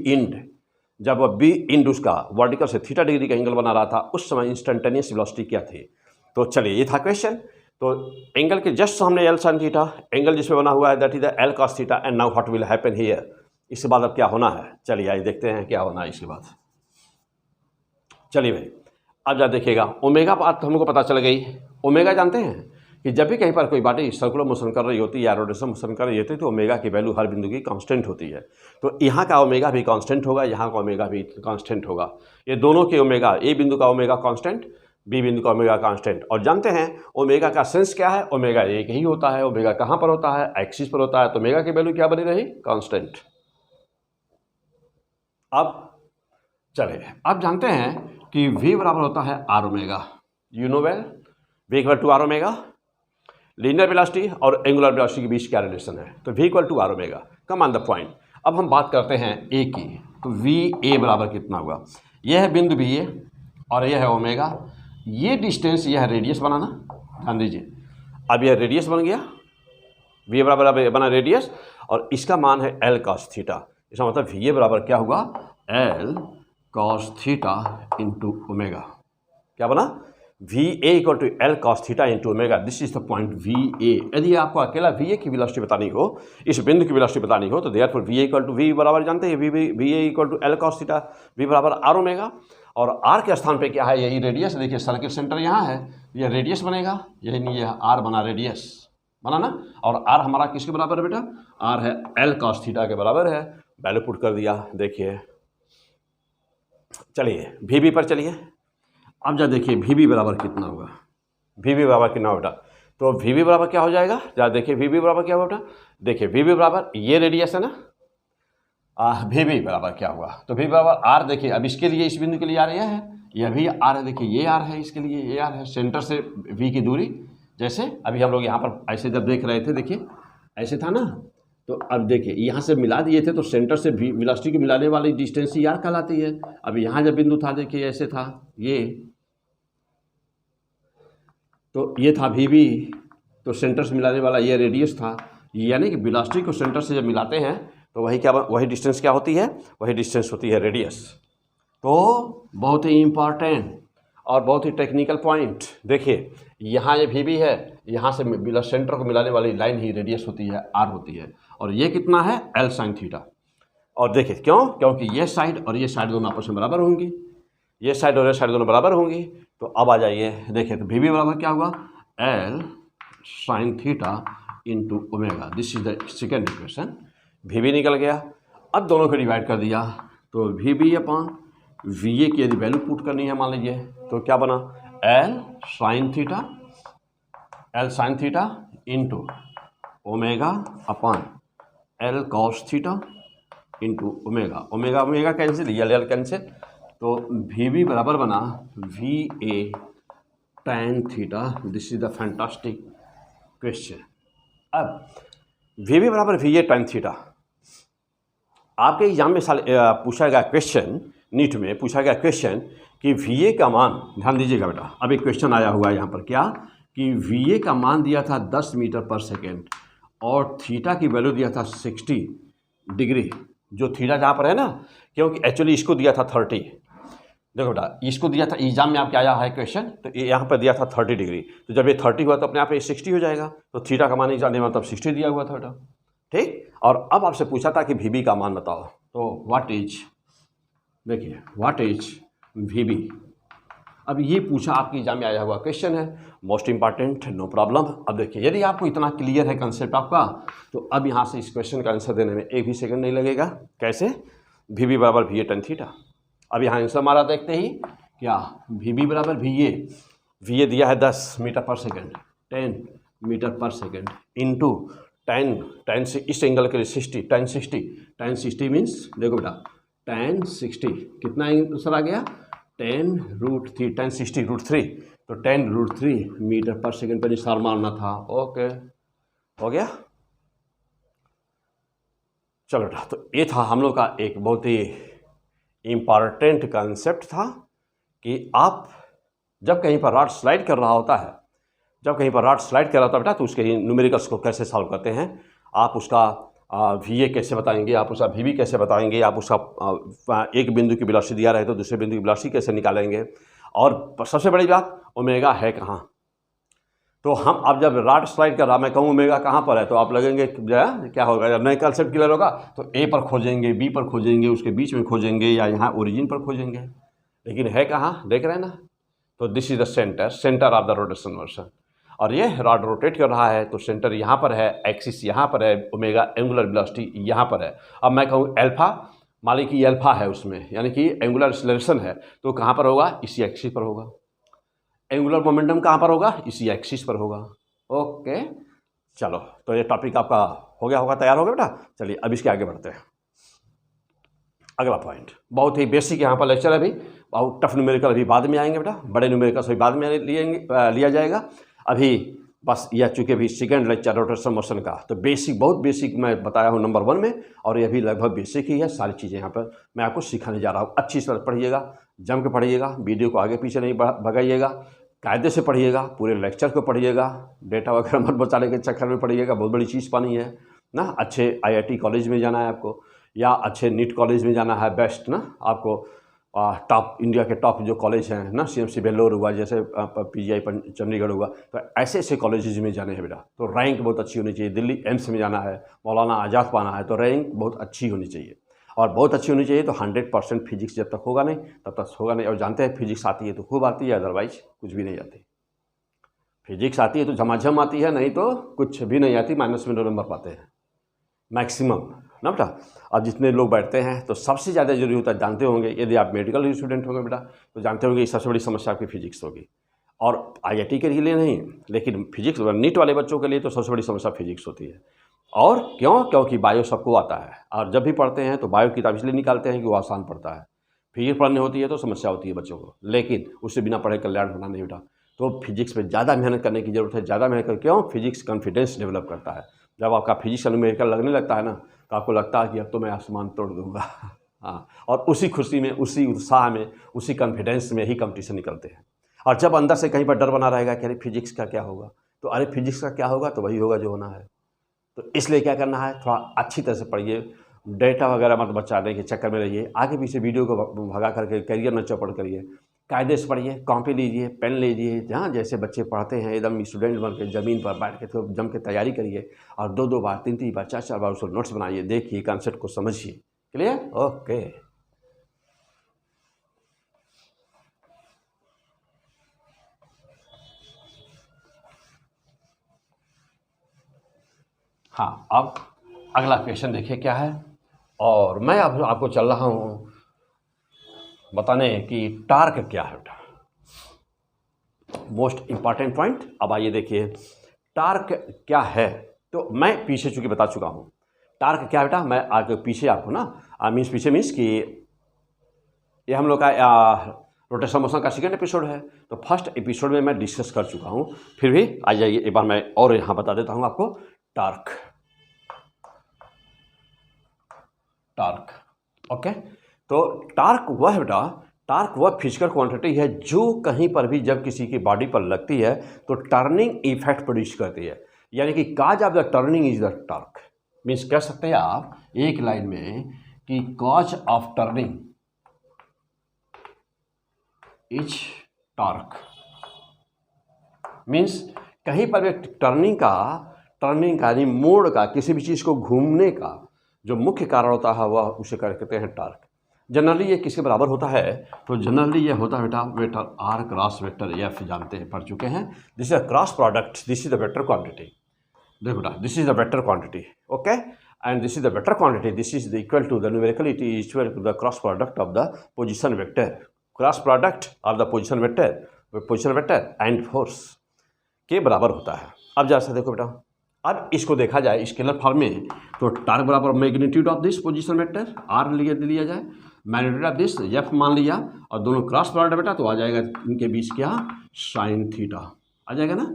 इंड उसका वर्टिकल से थीटा डिग्री का एंगल बना रहा था, उस समय इंस्टेंटेनियस वेलोसिटी क्या थी। तो चलिए ये था क्वेश्चन। तो एंगल के जस्ट सामने एल साइन थीटा, एंगल जिसमें बना हुआ है that is the L cos theta, and now what will happen here. इसके बाद अब क्या होना है, चलिए आइए देखते हैं क्या होना है इसके बाद। चलिए भाई अब जरा देखिएगा, ओमेगा बात तो हमको पता चल गई। ओमेगा जानते हैं कि जब भी कहीं पर कोई बॉडी सर्कुलर मोशन कर रही होती है या रोटेशनल मोशन कर रही होती है तो ओमेगा की वैल्यू हर बिंदु की कांस्टेंट होती है। तो यहाँ का ओमेगा भी कांस्टेंट होगा, यहाँ का ओमेगा भी कांस्टेंट होगा। ये दोनों के ओमेगा, ए बिंदु का ओमेगा कांस्टेंट, बी बिंदु का ओमेगा कांस्टेंट। और जानते हैं ओमेगा का सेंस क्या है, ओमेगा एक ही होता है। ओमेगा कहाँ पर होता है, एक्सिस पर होता है। तो ओमेगा की वैल्यू क्या बनी रही, कांस्टेंट। अब चलिए अब जानते हैं कि v बराबर होता है R omega. You know well, v इक्वल टू आर ओमेगा। लीनियर वेलोसिटी और एंगुलर वेलोसिटी के बीच क्या रिलेशन है, तो v इक्वल टू R omega. Come on the point. अब हम बात करते हैं a की, तो v a बराबर कितना हुआ, यह है बिंदु भी a और यह है ओमेगा। ये डिस्टेंस, यह है रेडियस बनाना, ध्यान दीजिए। अब यह रेडियस बन गया, v बराबर अब बना रेडियस, और इसका मान है l cos थीटा। इसका मतलब va बराबर क्या हुआ, l cos theta into omega. क्या बना, va equal to L cos theta into omega. This is the point va। यदि आपको अकेला va की वेलोसिटी बतानी हो, इस बिंदु की वेलोसिटी बतानी हो, तो therefore va equal to v बराबर जानते हैं, va equal to L cos theta, v बराबर आर ओमेगा। और r के स्थान पे क्या है, यही रेडियस। देखिए सर्किल सेंटर यहाँ है, यह रेडियस बनेगा, यही नहीं यह r बना, रेडियस बना ना। और r हमारा किसके बराबर है बेटा, r है एल कॉस थीटा के बराबर है। वैल्यू पुट कर दिया, देखिए। चलिए vb पर चलिए। अब जरा देखिए vb बराबर कितना होगा, vb बराबर कितना होगा बेटा, तो vb बराबर क्या हो जाएगा, जरा देखिए vb बराबर क्या होगा बेटा। देखिए vb बराबर ये रेडियस है ना, vb बराबर क्या हुआ, तो v बराबर r। देखिए अब इसके लिए, इस बिंदु के लिए r यह है, यह भी r है। देखिए ये r है, इसके लिए ये r है। सेंटर से v की दूरी, जैसे अभी हम लोग यहाँ पर ऐसे जब देख रहे थे, देखिए ऐसे था ना, तो अब देखिए यहाँ से मिला दिए थे, तो सेंटर से वेलोसिटी को मिलाने वाली डिस्टेंस ही r कहलाती है। अब यहाँ जब बिंदु था, देखिए ऐसे था ये, तो ये था vb, तो सेंटर से मिलाने वाला ये रेडियस था। यानी कि वेलोसिटी को सेंटर से जब मिलाते हैं तो वही क्या, वही डिस्टेंस क्या होती है, वही डिस्टेंस होती है रेडियस। तो बहुत ही इम्पॉर्टेंट और बहुत ही टेक्निकल पॉइंट। देखिए यहाँ ये vb है, यहाँ से सेंटर को मिलाने वाली लाइन ही रेडियस होती है, r होती है। और ये कितना है, l साइन थीटा। और देखिए क्यों, क्योंकि ये साइड और ये साइड दोनों आपस में बराबर होंगी, ये साइड और ये साइड दोनों बराबर होंगी। तो अब आ जाइए, देखिए तो vb बराबर क्या हुआ, l sine theta into omega. This is the second equation. vb निकल गया। अब दोनों को डिवाइड कर दिया, तो vb अपॉन va की यदि वैल्यू पुट करनी है मान लीजिए, तो क्या बना, l sine theta into omega upon l cos theta into omega. Omega omega cancel, L cancel, तो vb बराबर बना va tan theta. This is the fantastic question. अब vb बराबर va tan थीटा। आपके एग्जाम में पूछा गया क्वेश्चन, नीट में पूछा गया क्वेश्चन कि va का मान, ध्यान दीजिएगा बेटा। अब एक क्वेश्चन आया हुआ है यहाँ पर, क्या कि va का मान दिया था 10 मीटर पर सेकेंड और थीटा की वैल्यू दिया था 60 डिग्री। जो थीटा जहाँ पर है ना, क्योंकि एक्चुअली इसको दिया था 30। देखो बेटा, इसको दिया था एग्जाम में आपके आया है क्वेश्चन, तो यहाँ पर दिया था 30 डिग्री। तो जब ये 30 हुआ तो अपने आप ये 60 हो जाएगा। तो थीटा का मान एग्जाम में मतलब 60 दिया हुआ था बेटा, ठीक। और अब आपसे पूछा था कि vb का मान बताओ, तो व्हाट इज, देखिए व्हाट इज vb। अब ये पूछा, आपके एग्जाम में आया हुआ क्वेश्चन है, मोस्ट इंपॉर्टेंट, नो प्रॉब्लम। अब देखिए यदि आपको इतना क्लियर है कंसेप्ट आपका, तो अब यहाँ से इस क्वेश्चन का आंसर देने में एक भी सेकंड नहीं लगेगा। कैसे, vb बराबर va tan थीटा। अब यहाँ आंसर हमारा देखते ही क्या, vb बराबर va दिया है 10 मीटर पर सेकेंड, 10 मीटर पर सेकेंड इंटू tan से इस एंगल के लिए 60, tan 60 मीन्स, देखो बेटा tan 60 कितना आंसर आ गया, 10√3, tan 60√3, तो 10√3 मीटर पर सेकेंड पर निशान मारना था। ओके, हो गया। चलो बेटा, तो ये था हम लोग का एक बहुत ही इम्पॉर्टेंट कंसेप्ट था कि आप जब कहीं पर रॉड स्लाइड कर रहा होता है, बेटा, तो उसके न्यूमेरिकल्स को कैसे सॉल्व करते हैं, आप उसका va कैसे बताएंगे, आप उसका vb कैसे बताएंगे, आप उसका एक बिंदु की वेलोसिटी दिया रहे तो दूसरे बिंदु की वेलोसिटी कैसे निकालेंगे, और सबसे बड़ी बात ओमेगा है कहाँ, तो हम अब जब रॉड स्लाइड कर रहा मैं कहूँ ओमेगा कहाँ पर है, तो आप लगेंगे जो है क्या होगा, जब नए कंसेप्ट क्लियर होगा तो ए पर खोजेंगे, बी पर खोजेंगे, उसके बीच में खोजेंगे या यहाँ ओरिजिन पर खोजेंगे, लेकिन है कहाँ, देख रहे हैं ना। तो this is the centre of the rotation motion, और ये रॉड रोटेट कर रहा है तो सेंटर यहाँ पर है, एक्सिस यहाँ पर है, ओमेगा एंगुलर वेलोसिटी यहाँ पर है। अब मैं कहूँ एल्फा, मान लीजिए कि एल्फा है उसमें, यानी कि एंगुलर एक्सेलरेशन है, तो कहाँ पर होगा, इसी एक्सिस पर होगा। एंगुलर मोमेंटम कहाँ पर होगा, इसी एक्सिस पर होगा। ओके, चलो, तो ये टॉपिक आपका हो गया होगा, तैयार हो गया बेटा। चलिए अब इसके आगे बढ़ते हैं। अगला पॉइंट बहुत ही बेसिक यहाँ पर लेक्चर है, अभी बहुत टफ न्यूमेरिकल अभी बाद में आएंगे बेटा, बड़े न्यूमेरिकल सभी बाद में लिया जाएगा। अभी बस यह चूँकि अभी सेकेंड लेक्चर रोटेशन मोशन का, तो बेसिक बहुत बेसिक मैं बताया हूँ नंबर 1 में, और ये भी लगभग बेसिक ही है। सारी चीज़ें यहाँ पर मैं आपको सिखाने जा रहा हूँ। अच्छी तरह पढ़िएगा, जम के पढ़िएगा, वीडियो को आगे पीछे नहीं भगाइएगा, कायदे से पढ़िएगा, पूरे लेक्चर को पढ़िएगा, डेटा वगैरह मत बचाने के चक्कर में पढ़िएगा, बहुत बड़ी चीज़ पानी है ना। अच्छे IIT कॉलेज में जाना है आपको, या अच्छे नीट कॉलेज में जाना है, बेस्ट ना आपको, टॉप इंडिया के टॉप जो कॉलेज हैं ना, CMC बेल्लोर हुआ, जैसे PGI चंडीगढ़ हुआ, तो ऐसे ऐसे कॉलेजेस में जाने हैं बेटा। तो रैंक बहुत अच्छी होनी चाहिए। दिल्ली एम्स में जाना है, मौलाना आज़ाद पाना है, तो रैंक बहुत अच्छी होनी चाहिए, और बहुत अच्छी होनी चाहिए। तो 100% फिजिक्स जब तक होगा नहीं तब तक होगा नहीं। और जानते हैं फिजिक्स आती है तो खूब आती है, अदरवाइज कुछ भी नहीं आती। फिजिक्स आती है तो झमाझम आती है, नहीं तो कुछ भी नहीं आती, माइनस में 2 नंबर पाते हैं मैक्सिमम ना बेटा। अब जितने लोग बैठते हैं तो सबसे ज़्यादा जरूरी होता है, जानते होंगे, यदि आप मेडिकल स्टूडेंट होंगे बेटा तो जानते होंगे कि सबसे बड़ी समस्या आपकी फिजिक्स होगी। और IIT के लिए नहीं, लेकिन फिजिक्स नीट वाले बच्चों के लिए तो सबसे बड़ी समस्या फिजिक्स होती है। और क्यों, क्योंकि बायो सबको आता है, और जब भी पढ़ते हैं तो बायो किताब इसलिए निकालते हैं कि वो आसान पड़ता है। फिजिक्स पढ़नी होती है तो समस्या होती है बच्चों को, लेकिन उससे बिना पढ़े कल्याण होना नहीं बेटा। तो फिजिक्स पे ज़्यादा मेहनत करने की जरूरत है, ज़्यादा मेहनत कर, क्यों, फिजिक्स कॉन्फिडेंस डेवलप करता है। जब आपका फिजिक्स न्यूमेरिकल लगने लगता है ना, तो आपको लगता है कि अब तो मैं आसमान तोड़ दूंगा। हाँ, और उसी खुशी में, उसी उत्साह में, उसी कॉन्फिडेंस में ही कंपटीशन निकलते हैं। और जब अंदर से कहीं पर डर बना रहेगा कि अरे फिजिक्स का क्या होगा, तो अरे फिजिक्स का क्या होगा, तो वही होगा जो होना है। तो इसलिए क्या करना है, थोड़ा अच्छी तरह से पढ़िए, डेटा वगैरह मत बचाने के चक्कर में रहिए, आगे पीछे वीडियो को भगा करके करियर न चौपड़ करिए, कायदे से पढ़िए, कॉपी लीजिए, पेन लीजिए, जहाँ जैसे बच्चे पढ़ते हैं एकदम स्टूडेंट बन के ज़मीन पर बैठ के तो जम के तैयारी करिए, और 2-2 बार 3-3 बार 4-4 बार उसको नोट्स बनाइए, देखिए कॉन्सेप्ट को समझिए। Clear, okay. हाँ, अब अगला क्वेश्चन देखिए क्या है, और मैं अब आपको चल रहा हूँ बताने कि टार्क क्या है बेटा, मोस्ट इम्पॉर्टेंट पॉइंट। अब आइए देखिए टार्क क्या है, तो मैं पीछे चूँकि बता चुका हूँ टार्क क्या है बेटा। मैं आगे पीछे आपको ना पीछे मीन्स कि ये हम लोग का रोटेशन मोशन का सेकेंड एपिसोड है, तो फर्स्ट एपिसोड में मैं डिस्कस कर चुका हूँ। फिर भी आ जाइए एक बार मैं और यहाँ बता देता हूँ आपको टार्क। ओके, तो टार्क वह बेटा, टार्क वह फिजिकल क्वांटिटी है जो कहीं पर भी जब किसी की बॉडी पर लगती है तो टर्निंग इफेक्ट प्रोड्यूस करती है, यानी कि cause of the turning is the torque. Means कह सकते हैं आप एक लाइन में कि cause of turning is torque. Means कहीं पर भी टर्निंग का यानी मोड़ का, किसी भी चीज़ को घूमने का जो मुख्य कारण होता है वह उसे कहते हैं टार्क। जनरली ये किसके बराबर होता है, तो जनरली ये होता है बेटा vector R cross vector F, जानते हैं, पढ़ चुके हैं। This is a cross product, this is the vector quantity. देखो बेटा, this is the vector quantity, okay, and this is the vector quantity, this is the equal to the numerical it is equal to the cross product of the position vector, cross product of the position vector and force के बराबर होता है। अब जैसा देखो बेटा, अब इसको देखा जाए स्केलर फॉर्म में, तो टार्क बराबर magnitude of this position vector R लिया जाए, मैग्नीट्यूड ऑफ दिस एफ मान लिया, और दोनों क्रॉस प्रोडक्ट बेटा, तो आ जाएगा इनके बीच क्या, साइन थीटा आ जाएगा ना।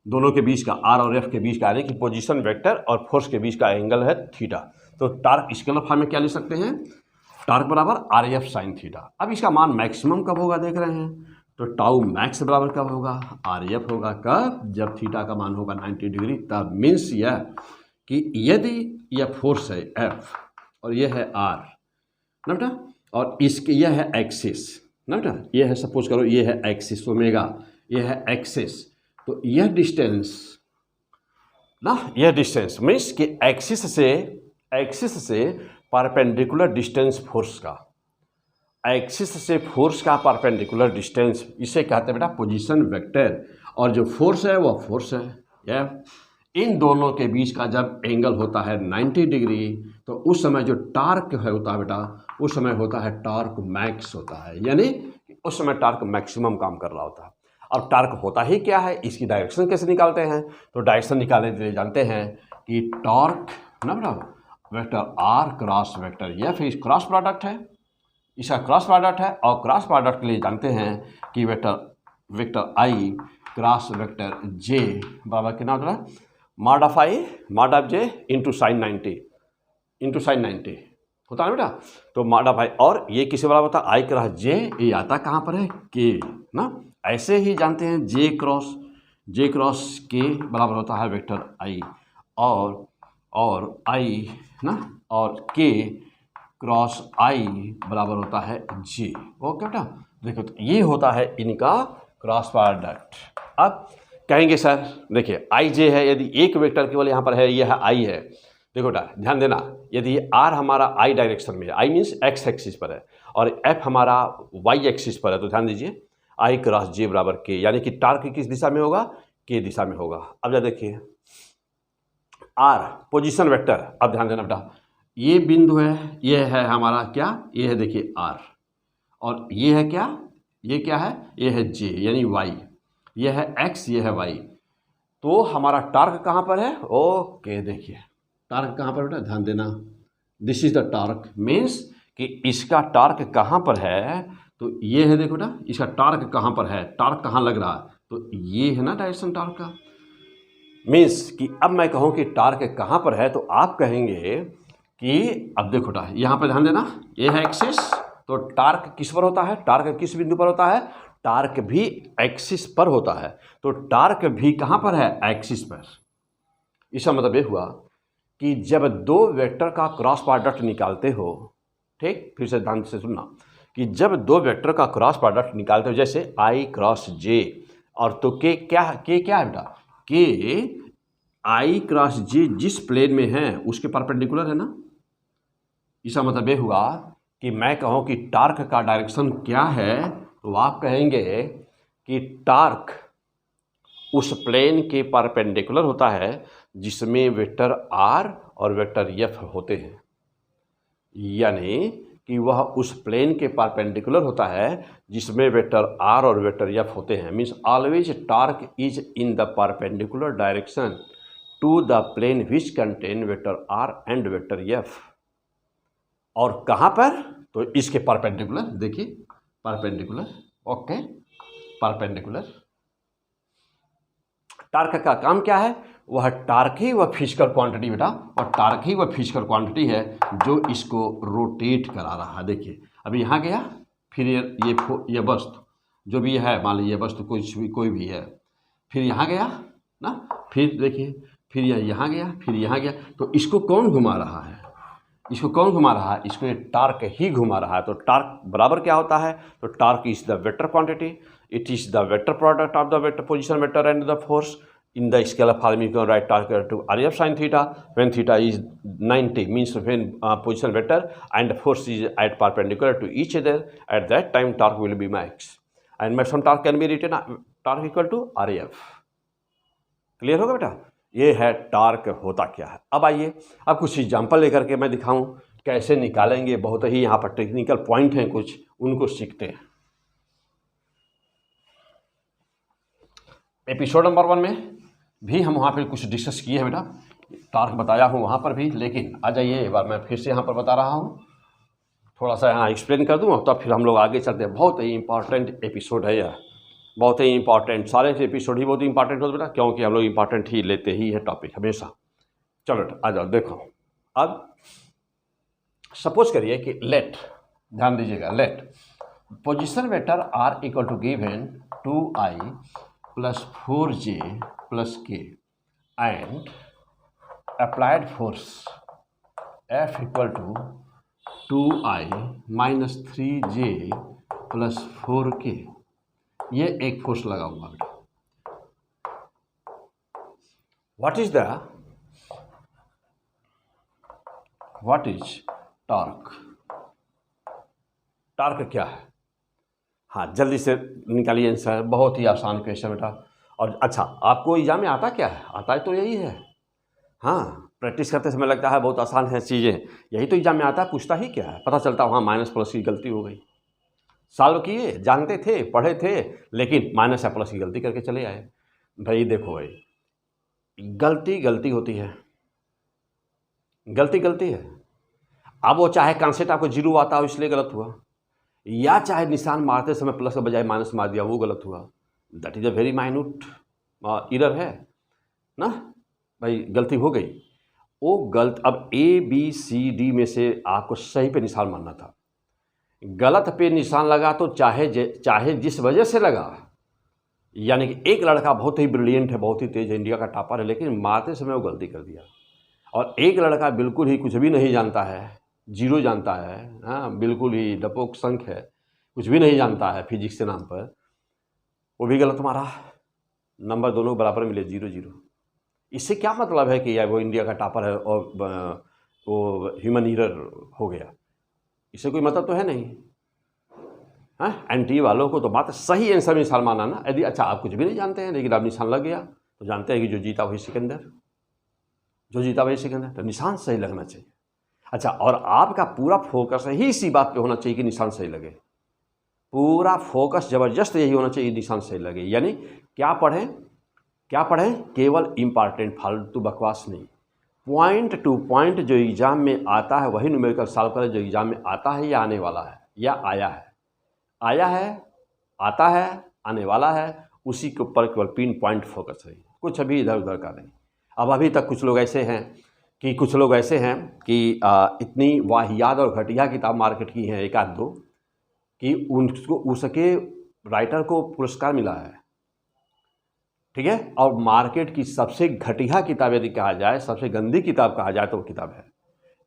दोनों के बीच का, आर और एफ के बीच का, यानी कि पोजीशन वेक्टर और फोर्स के बीच का एंगल है थीटा। तो टार्क स्केलर फॉर्म में क्या लिख सकते हैं, टार्क बराबर आर एफ साइन थीटा। अब इसका मान मैक्सिमम कब होगा देख रहे हैं, तो टाउ मैक्स बराबर कब होगा, आर एफ होगा कब, जब थीटा का मान होगा 90 डिग्री। तब मीन्स यह कि यदि यह फोर्स है एफ और यह है आर ना बेटा, और इसके यह है एक्सिस ना बेटा, यह है सपोज करो, यह है एक्सिस ओमेगा, यह है एक्सिस, तो यह डिस्टेंस ना, यह डिस्टेंस मीन्स कि एक्सिस से परपेंडिकुलर डिस्टेंस फोर्स का, एक्सिस से फोर्स का परपेंडिकुलर डिस्टेंस, इसे कहते हैं बेटा पोजीशन वेक्टर। और जो फोर्स है वह फोर्स है, या इन दोनों के बीच का जब एंगल होता है 90 डिग्री, तो उस समय जो टार्क है होता है बेटा, उस समय होता है टार्क मैक्स होता है, यानी उस समय टार्क मैक्सिमम काम कर रहा होता है। अब टार्क होता ही क्या है, इसकी डायरेक्शन कैसे निकालते हैं, तो डायरेक्शन निकालने के लिए जानते हैं कि टॉर्क ना बेटा vector R cross vector F, फिर क्रॉस प्रोडक्ट है, इसका क्रॉस प्रोडक्ट है, और क्रॉस प्रोडक्ट के लिए जानते हैं कि वेक्टर आई क्रॉस वेक्टर जे बराबर कितना होता है, mod of I mod of J into sine 90 होता है बेटा। तो मॉड ऑफ आई, और ये किसी बराबर होता है आई क्रॉस जे, ये आता कहाँ पर है के ना। ऐसे ही जानते हैं जे क्रॉस के बराबर होता है वेक्टर आई, और आई ना, और के क्रॉस आई बराबर होता है जे। ओके बेटा, देखो तो ये होता है इनका क्रॉस प्रोडक्ट। अब कहेंगे सर देखिए आई जे है, यदि एक वेक्टर केवल यहाँ पर है, यह आई है, देखो बेटा ध्यान देना, यदि आर हमारा आई डायरेक्शन में है, आई मीन्स एक्स एक्सिस पर है, और एफ हमारा वाई एक्सिस पर है, तो ध्यान दीजिए आई क्रॉस जे बराबर के, यानी कि टार्क किस दिशा में होगा, के दिशा में होगा। अब जरा देखिए आर पोजीशन वेक्टर, अब ध्यान देना बेटा, ये बिंदु है, ये है हमारा क्या, ये है देखिए आर, और ये है क्या, ये क्या है, ये है जे यानी वाई, ये है एक्स, ये है वाई। तो हमारा टार्क कहाँ पर है, ओके देखिए टार्क कहाँ पर बेटा, ध्यान देना, this is the torque, means कि इसका टार्क कहाँ पर है, तो ये है देखो बेटा, इसका टार्क कहाँ पर है, टार्क कहाँ लग रहा है, तो ये है ना डायरेक्शन टार्क का। मीन्स कि अब मैं कहूँ कि टार्क कहाँ पर है, तो आप कहेंगे कि अब देखो बेटा यहाँ पर ध्यान देना, ये है एक्सिस, तो टार्क किस पर होता है, टार्क किस बिंदु पर होता है, टार्क भी एक्सिस पर होता है, तो टार्क भी कहाँ पर है, एक्सिस पर। इसका मतलब ये हुआ कि जब दो वेक्टर का क्रॉस प्रोडक्ट निकालते हो, ठीक, फिर से ध्यान से सुनना, कि जब दो वेक्टर का क्रॉस प्रोडक्ट निकालते हो, जैसे आई क्रॉस जे, और तो के क्या है बेटा, के आई क्रॉस जे जिस प्लेन में है उसके परपेंडिकुलर है ना। इसका मतलब ये हुआ कि मैं कहूँ कि टार्क का डायरेक्शन क्या है, तो आप कहेंगे कि टार्क उस प्लेन के परपेंडिकुलर होता है जिसमें वेक्टर आर और वेक्टर एफ होते हैं, यानी कि वह उस प्लेन के परपेंडिकुलर होता है जिसमें वेक्टर आर और वेक्टर एफ होते हैं। Means always torque is in the perpendicular direction to the plane which contain vector R and vector F. और कहाँ पर, तो इसके परपेंडिकुलर, देखिए परपेंडिकुलर, ओके परपेंडिकुलर। टार्क का काम क्या है, वह टार्क ही वह फिजिकल क्वांटिटी बेटा, और टार्क ही वह फिजिकल क्वांटिटी है जो इसको रोटेट करा रहा है। देखिए अभी यहाँ गया, फिर ये वस्तु जो भी है, मान लीजिए वस्तु कोई भी है, फिर यहाँ गया ना, फिर देखिए फिर यहाँ गया, फिर यहाँ गया, तो इसको कौन घुमा रहा है, इसको कौन घुमा रहा है, इसको ये टार्क ही घुमा रहा है। तो टार्क बराबर क्या होता है, तो torque is the vector quantity, it is the vector product of the vector position vector and the force. In the scalar form, you can write torque to RF sin theta when theta is 90, means when position vector and force is at perpendicular to each other. At that time, torque will be max, and maximum torque can be written torque equal to RF. Clear होगा बेटा, ये है torque होता क्या है। अब आइए अब कुछ एग्जाम्पल लेकर के मैं दिखाऊं कैसे निकालेंगे, बहुत ही यहाँ पर टेक्निकल पॉइंट हैं कुछ, उनको सीखते हैं। एपिसोड नंबर 1 में भी हम वहाँ पे कुछ डिस्कस किए हैं बेटा, टार्क बताया हूँ वहाँ पर भी, लेकिन आ जाइए एक बार मैं फिर से यहाँ पर बता रहा हूँ, थोड़ा सा यहाँ एक्सप्लेन कर दूँ और तब फिर हम लोग आगे चलते हैं। बहुत ही इंपॉर्टेंट एपिसोड है यह, बहुत ही इंपॉर्टेंट, सारे एपिसोड ही बहुत ही इंपॉर्टेंट होते बेटा, क्योंकि हम लोग इंपॉर्टेंट ही लेते ही है टॉपिक हमेशा। चलो आ जाओ, देखो अब सपोज करिए कि लेट, ध्यान दीजिएगा, let position vector R equal to given 2i plus 4j plus k and applied force F equal to 2i minus 3j plus 4k, ये एक फोर्स लगाऊंगा बेटा, व्हाट इज टॉर्क? टॉर्क क्या है? हाँ, जल्दी से निकालिए आंसर। बहुत ही आसान क्वेश्चन बेटा। और अच्छा, आपको एग्जाम में आता क्या है? आता है तो यही है। हाँ, प्रैक्टिस करते समय लगता है बहुत आसान है चीज़ें, यही तो एग्जाम में आता है। पूछता ही क्या है? पता चलता वहाँ माइनस प्लस की गलती हो गई। सॉल्व किए, जानते थे, पढ़े थे, लेकिन माइनस या प्लस की गलती करके चले आए। भाई देखो भाई, गलती गलती होती है, गलती गलती है। अब वो चाहे कॉन्सेप्ट आपको जीरो आता हो इसलिए गलत हुआ, या चाहे निशान मारते समय प्लस के बजाय माइनस मार दिया वो गलत हुआ। That is a very minute error है ना भाई, गलती हो गई। वो गलत, अब ए बी सी डी में से आपको सही पे निशान मारना था, गलत पे निशान लगा तो चाहे जिस वजह से लगा, यानी कि एक लड़का बहुत ही ब्रिलियंट है, बहुत ही तेज है, इंडिया का टॉपर है, लेकिन मारते समय वो गलती कर दिया। और एक लड़का बिल्कुल ही कुछ भी नहीं जानता है, जीरो जानता है, हाँ बिल्कुल ही डपोक संख है, कुछ भी नहीं जानता है फिजिक्स के नाम पर, वो भी गलत मारा, नंबर दोनों बराबर मिले 0-0। इससे क्या मतलब है कि यार वो इंडिया का टॉपर है और वो ह्यूमन एरर हो गया? इससे कोई मतलब तो है नहीं। हाँ, एनटी वालों को तो बात सही आंसर में निशान मारना ना। यदि अच्छा आप कुछ भी नहीं जानते हैं लेकिन आप निशान लग गया तो जानते हैं कि जो जीता वही सिकंदर, जो जीता वही सिकंदर, तो निशान सही लगना चाहिए। अच्छा, और आपका पूरा फोकस ही इसी बात पे होना चाहिए कि निशान सही लगे, पूरा फोकस जबरदस्त यही होना चाहिए निशान सही लगे। यानी क्या पढ़ें, क्या पढ़ें? केवल इम्पॉर्टेंट, फालतू बकवास नहीं, पॉइंट टू पॉइंट जो एग्ज़ाम में आता है वही न्यूमेरिकल सॉल्व करें, जो एग्ज़ाम में आता है या आने वाला है या आया है, आया है, आता है, आने वाला है, उसी के ऊपर केवल पिन पॉइंट फोकस रही, कुछ अभी इधर उधर का नहीं। अब अभी तक कुछ लोग ऐसे हैं कि इतनी वाहियात और घटिया किताब मार्केट की हैं एक आध दो कि उनको उसके राइटर को पुरस्कार मिला है, ठीक है। और मार्केट की सबसे घटिया किताब यदि कहा जाए, सबसे गंदी किताब कहा जाए तो वो किताब है।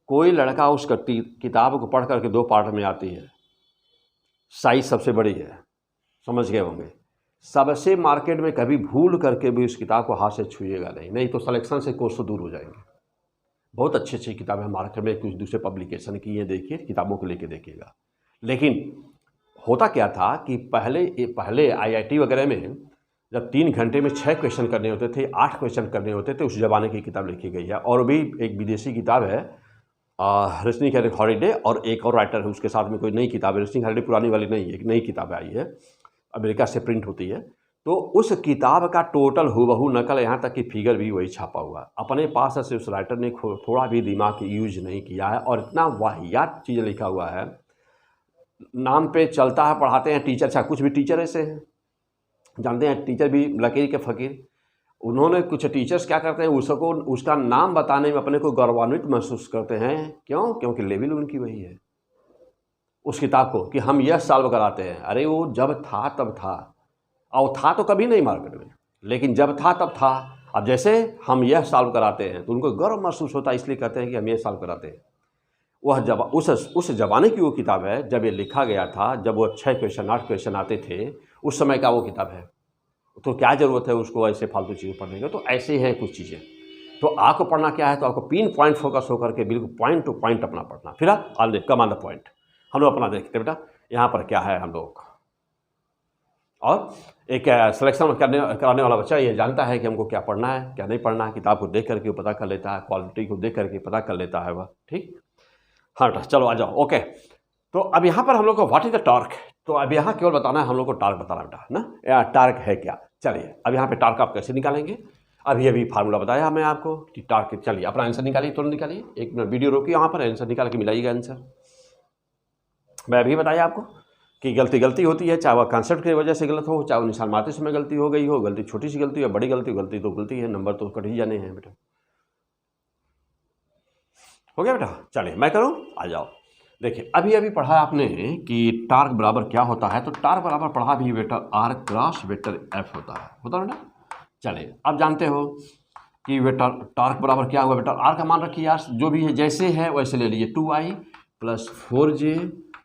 कोई लड़का उस किताब को पढ़ करके 2 पार्ट में आती है, साइज सबसे बड़ी है, समझ गए होंगे। सबसे मार्केट में कभी भूल करके भी उस किताब को हाथ से छुइएगा नहीं तो सिलेक्शन से कोर्स दूर हो जाएंगे। बहुत अच्छी अच्छी किताबें मार्केट में कुछ दूसरे पब्लिकेशन की हैं, देखिए किताबों को लेके देखिएगा। लेकिन होता क्या था कि पहले आईआईटी वगैरह में जब 3 घंटे में 6 क्वेश्चन करने होते थे, 8 क्वेश्चन करने होते थे, उस ज़माने की किताब लिखी गई है। और भी एक विदेशी किताब है रजनी हॉलीडे, और एक और राइटर है उसके साथ में, कोई नई किताब है, रजनी हॉलीडे पुरानी वाली नहीं है, एक नई किताब आई है, अमेरिका से प्रिंट होती है। तो उस किताब का टोटल हूबहू नकल, यहाँ तक कि फिगर भी वही छापा हुआ, अपने पास से उस राइटर ने थोड़ा भी दिमाग यूज नहीं किया है, और इतना वाहियात चीज़ लिखा हुआ है। नाम पे चलता है, पढ़ाते हैं टीचर, अच्छा कुछ भी टीचर ऐसे हैं, जानते हैं टीचर भी लकीर के फ़कीर। उन्होंने कुछ टीचर्स क्या करते हैं, उसका नाम बताने में अपने को गौरवान्वित महसूस करते हैं। क्यों? क्योंकि लेवल उनकी वही है उस किताब को कि हम यह सॉल्व कराते हैं। अरे वो जब था तब था, और था तो कभी नहीं मार्केट में, लेकिन जब था तब था। अब जैसे हम यह सॉल्व कराते हैं तो उनको गर्व महसूस होता है, इसलिए कहते हैं कि हम ये सॉल्व कराते हैं। वह जब उस ज़माने की वो किताब है, जब ये लिखा गया था, जब वो 6 क्वेश्चन 8 क्वेश्चन आते थे, उस समय का वो किताब है। तो क्या ज़रूरत है उसको ऐसे फालतू चीज़ें पढ़ने की? तो ऐसे हैं कुछ चीज़ें। तो आपको पढ़ना क्या है, तो आपको पिन पॉइंट फोकस होकर के बिल्कुल पॉइंट टू पॉइंट अपना पढ़ना। फिर आप कम ऑन द पॉइंट। हम लोग अपना देखते बेटा यहाँ पर क्या है हम लोग। और एक सिलेक्शन कराने वाला बच्चा ये जानता है कि हमको क्या पढ़ना है क्या नहीं पढ़ना है, किताब को देख करके वो पता कर लेता है, क्वालिटी को देख करके पता कर लेता है वह, ठीक। हाँ बेटा चलो आ जाओ, ओके। तो अब यहाँ पर हम लोग को व्हाट इज द टॉर्क, तो अब यहाँ केवल बताना है हम लोग को, टॉर्क बताना बेटा ना, टॉर्क है क्या। चलिए अब यहाँ पे टॉर्क आप कैसे निकालेंगे, अभी फार्मूला बताया मैं आपको कि टॉर्क। चलिए अपना आंसर निकालिए, तुरंत निकालिए, 1 मिनट वीडियो रोकिए, यहाँ पर आंसर निकाल के मिलाइएगा आंसर। मैं अभी बताया आपको कि गलती होती है, चाहे वह कॉन्सेप्ट की वजह से गलत हो, चाहे वो निशान मारते समय गलती हो गई हो, गलती छोटी सी गलती हो, बड़ी गलती तो गलती है, नंबर तो कट ही जाने हैं बेटा। हो गया बेटा, चलिए मैं करूँ, आ जाओ। देखिए अभी पढ़ा आपने कि टार्क बराबर क्या होता है, तो टार्क बराबर पढ़ा भी vector R cross vector F होता है ना। चलिए अब जानते हो कि वेक्टर टार्क बराबर क्या हुआ, वेक्टर आर का मान रखिए यार, जो भी है जैसे है वैसे ले लीजिए, 2i + 4j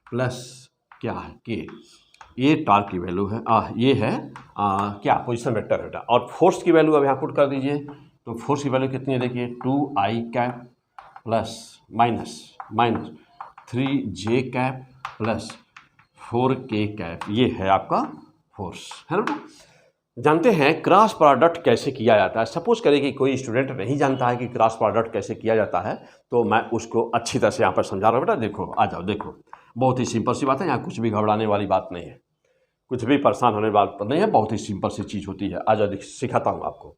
प्लस क्या है के, ये टार्क की वैल्यू है, ये है क्या पोजीशन वेक्टर बेटा। और फोर्स की वैल्यू अब यहाँ पुट कर दीजिए, तो फोर्स की वैल्यू कितनी है देखिए 2I cap plus minus 3J cap plus 4K cap, ये है आपका फोर्स, है ना। जानते हैं क्रॉस प्रोडक्ट कैसे किया जाता है। सपोज करें कि कोई स्टूडेंट नहीं जानता है कि क्रॉस प्रोडक्ट कैसे किया जाता है, तो मैं उसको अच्छी तरह से यहाँ पर समझा रहा हूँ। बेटा देखो, आ जाओ, देखो बहुत ही सिंपल सी बात है, यहाँ कुछ भी घबराने वाली बात नहीं है, कुछ भी परेशान होने वाली बात नहीं है, बहुत ही सिंपल सी चीज़ होती है। आ जाओ सिखाता हूँ आपको।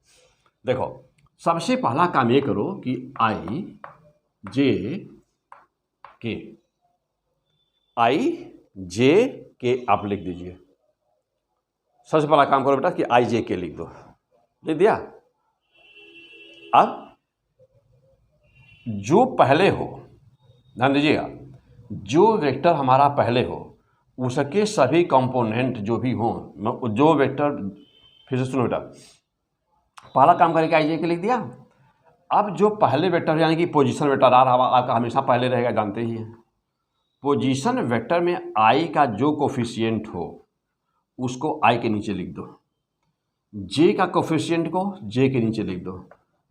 देखो सबसे पहला काम ये करो कि I J आप लिख दीजिए। सबसे पहला काम करो बेटा कि IJ लिख दो, लिख दिया। अब जो पहले हो, ध्यान दीजिएगा, जो वेक्टर हमारा पहले हो उसके सभी कंपोनेंट जो भी हों, जो वेक्टर, फिर से सुनो बेटा, पहला काम करके IJ लिख दिया। अब जो पहले वेक्टर यानी कि पोजीशन वेक्टर आ रहा आपका हमेशा पहले रहेगा, जानते ही हैं। पोजीशन वेक्टर में I का जो कोफिशिएंट हो उसको I के नीचे लिख दो, J का कोफिशिएंट को J के नीचे लिख दो।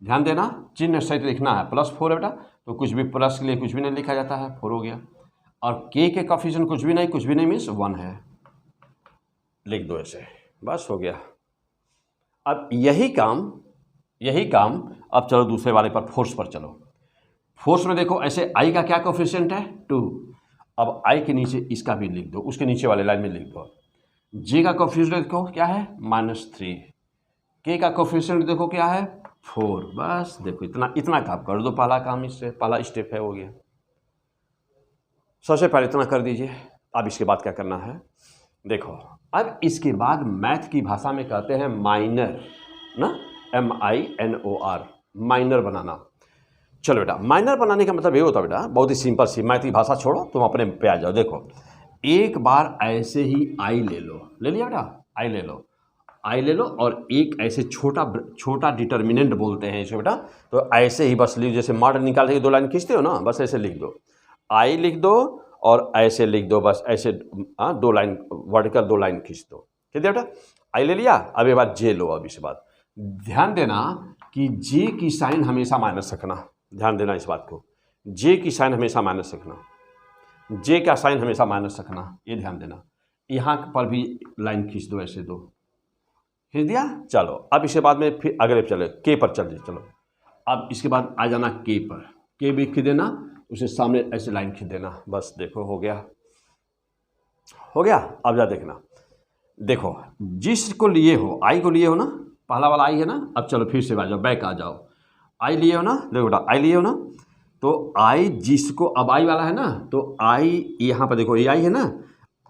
ध्यान देना चिन्ह सहित लिखना है। +4 है बेटा, तो कुछ भी प्लस के लिए कुछ भी नहीं लिखा जाता है, 4 हो गया। और K के कोफिशिएंट कुछ भी नहीं मीन्स 1 है, लिख दो ऐसे, बस हो गया। अब यही काम अब चलो दूसरे वाले पर, फोर्स पर चलो। फोर्स में देखो ऐसे I का क्या कोफिशिएंट है 2, अब I के नीचे इसका भी लिख दो, उसके नीचे वाले लाइन में लिख दो। J का कोफिशिएंट देखो क्या है -3, K का कोफिशिएंट देखो क्या है 4, बस देखो इतना काम कर दो। पहला काम इससे पहला स्टेप है, हो गया। सबसे पहले इतना कर दीजिए। अब इसके बाद क्या करना है देखो, अब इसके बाद मैथ की भाषा में कहते हैं माइनर ना, MINOR, माइनर बनाना। चलो बेटा, माइनर बनाने का मतलब ये होता है बेटा, बहुत ही सिंपल सी, मैथ की भाषा छोड़ो, तुम अपने पे आ जाओ। देखो एक बार ऐसे ही I ले लो, ले लिया बेटा, I ले लो और एक ऐसे छोटा डिटर्मिनेंट बोलते हैं इसे बेटा, तो ऐसे ही बस लिख, जैसे मॉड निकाल के 2 लाइन खींचते हो ना, बस ऐसे लिख दो, I लिख दो और ऐसे लिख दो, बस ऐसे 2 लाइन वर्टिकल 2 लाइन खींच दो। ठीक है बेटा, I ले लिया। अब ये बात J लो। अब इस बात ध्यान देना कि J की साइन हमेशा माइनस रखना, ध्यान देना इस बात को, J की साइन हमेशा माइनस रखना, J का साइन हमेशा माइनस रखना, ये ध्यान देना। यहाँ पर भी लाइन खींच दो, ऐसे 2 खींच दिया। चलो अब इसके बाद में फिर अगले चले K पर चल, चलो अब इसके बाद आ जाना K पर, K भी खींच देना, उसे सामने ऐसे लाइन खींच देना, बस देखो हो गया। अब जा देखना, देखो जिसको लिए हो, I को लिए हो ना, पहला वाला I है ना। अब चलो फिर से आ जाओ, बैक आ जाओ, I लिए हो ना, देखो बेटा I लिए हो ना, तो I जिसको, अब I वाला है ना, तो I यहाँ पर देखो ये I है ना,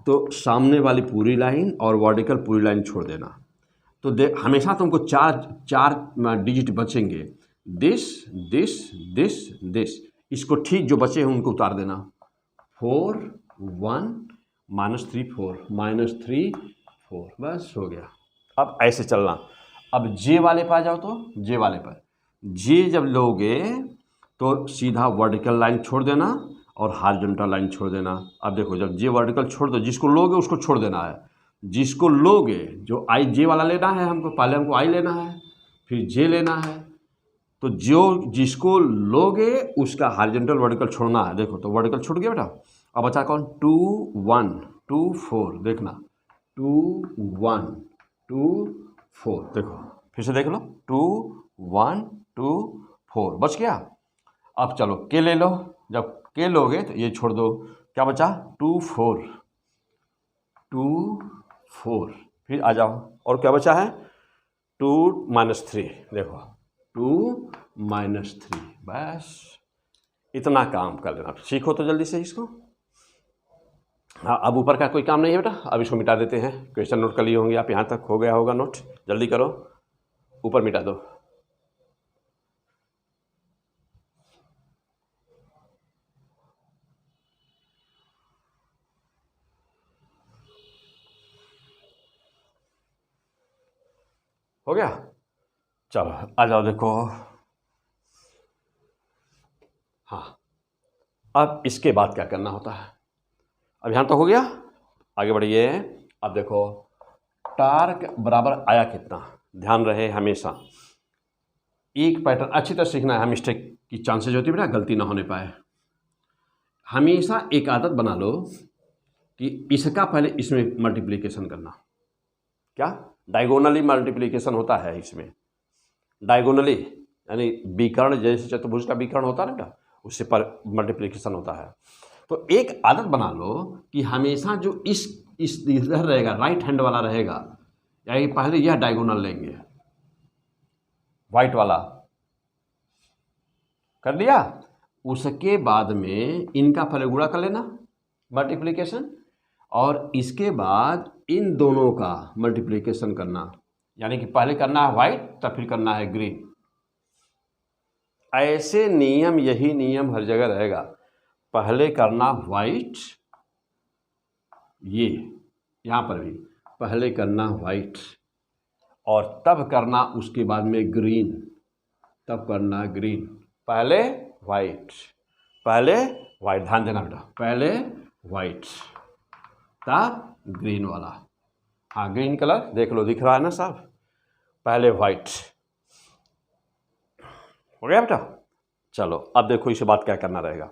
तो सामने वाली पूरी लाइन और वर्टिकल पूरी लाइन छोड़ देना। तो हमेशा तुमको चार डिजिट बचेंगे, दिस, इसको ठीक जो बचे हैं उनको उतार देना, 4 1 -3 4 -3 4, बस हो गया। अब ऐसे चलना। अब J वाले पर आ जाओ, तो J वाले पर J जब लोगे तो सीधा वर्टिकल लाइन छोड़ देना और हॉरिजॉन्टल लाइन छोड़ देना। अब देखो जब J वर्टिकल छोड़ दो, जिसको लोगे उसको छोड़ देना है, जिसको लोगे, जो J वाला लेना है हमको, पहले हमको I लेना है फिर J लेना है, तो जिसको लोगे उसका हॉरिजॉन्टल वर्टिकल छोड़ना है। देखो तो वर्टिकल छूट गया बेटा। अब बचा कौन 2 1 2 4, देखना 2 1 2 4, देखो फिर से देख लो 2 1 2 4, बच गया। अब चलो K ले लो, जब K लोगे तो ये छोड़ दो, क्या बचा 2 4 2 4, फिर आ जाओ, और क्या बचा है 2 -3, देखो 2 -3, बस इतना काम कर लेना। सीखो तो जल्दी से इसको। हाँ, अब ऊपर का कोई काम नहीं है बेटा, अब इसको मिटा देते हैं। क्वेश्चन नोट कर लिए होंगे आप, यहाँ तक हो गया होगा नोट, जल्दी करो, ऊपर मिटा दो। हो गया, चलो आ जाओ, देखो हाँ, अब इसके बाद क्या करना होता है। अब यहाँ तो हो गया, आगे बढ़िए। अब देखो टार्क बराबर आया कितना, ध्यान रहे हमेशा एक पैटर्न अच्छी तरह सीखना है, मिस्टेक की चांसेस होती है बेटा, गलती ना होने पाए। हमेशा एक आदत बना लो कि इसका पहले इसमें मल्टीप्लिकेशन करना। क्या डायगोनली मल्टीप्लिकेशन होता है इसमें, डायगोनली यानी विकर्ण, जैसे चतुर्भुज का विकर्ण होता है ना बेटा, उससे पर मल्टीप्लिकेशन होता है। तो एक आदत बना लो कि हमेशा जो इस इधर रहेगा, राइट हैंड वाला रहेगा, यानी पहले यह डायगोनल लेंगे, वाइट वाला कर लिया, उसके बाद में इनका पहले गुणा कर लेना मल्टीप्लिकेशन, और इसके बाद इन दोनों का मल्टीप्लिकेशन करना, यानी कि पहले करना है वाइट तब फिर करना है ग्रीन। ऐसे नियम, यही नियम हर जगह रहेगा, पहले करना वाइट, ये यहाँ पर भी पहले करना वाइट और तब करना उसके बाद में ग्रीन, तब करना ग्रीन, पहले वाइट, पहले वाइट, ध्यान देना बेटा, पहले वाइट तब ग्रीन वाला। हाँ ग्रीन कलर देख लो, दिख रहा है ना साहब, पहले वाइट हो गया बेटा। चलो अब देखो इसे बात क्या करना रहेगा।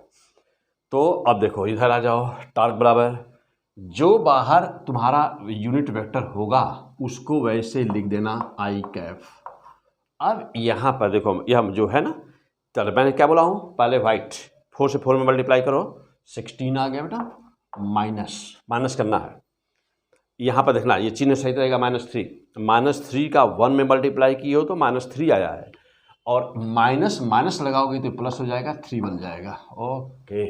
तो अब देखो इधर आ जाओ, टार्क बराबर जो बाहर तुम्हारा यूनिट वेक्टर होगा उसको वैसे लिख देना आई कैप। अब यहाँ पर देखो यह जो है ना, चलो मैंने क्या बोला हूँ, पहले वाइट, 4 से 4 में मल्टीप्लाई करो, 16 आ गया बेटा, माइनस करना है। यहाँ पर देखना ये चिन्ह सही रहेगा, -3 का 1 में मल्टीप्लाई किए हो तो -3 आया है, और माइनस लगाओगे तो प्लस हो जाएगा, 3 बन जाएगा। ओके,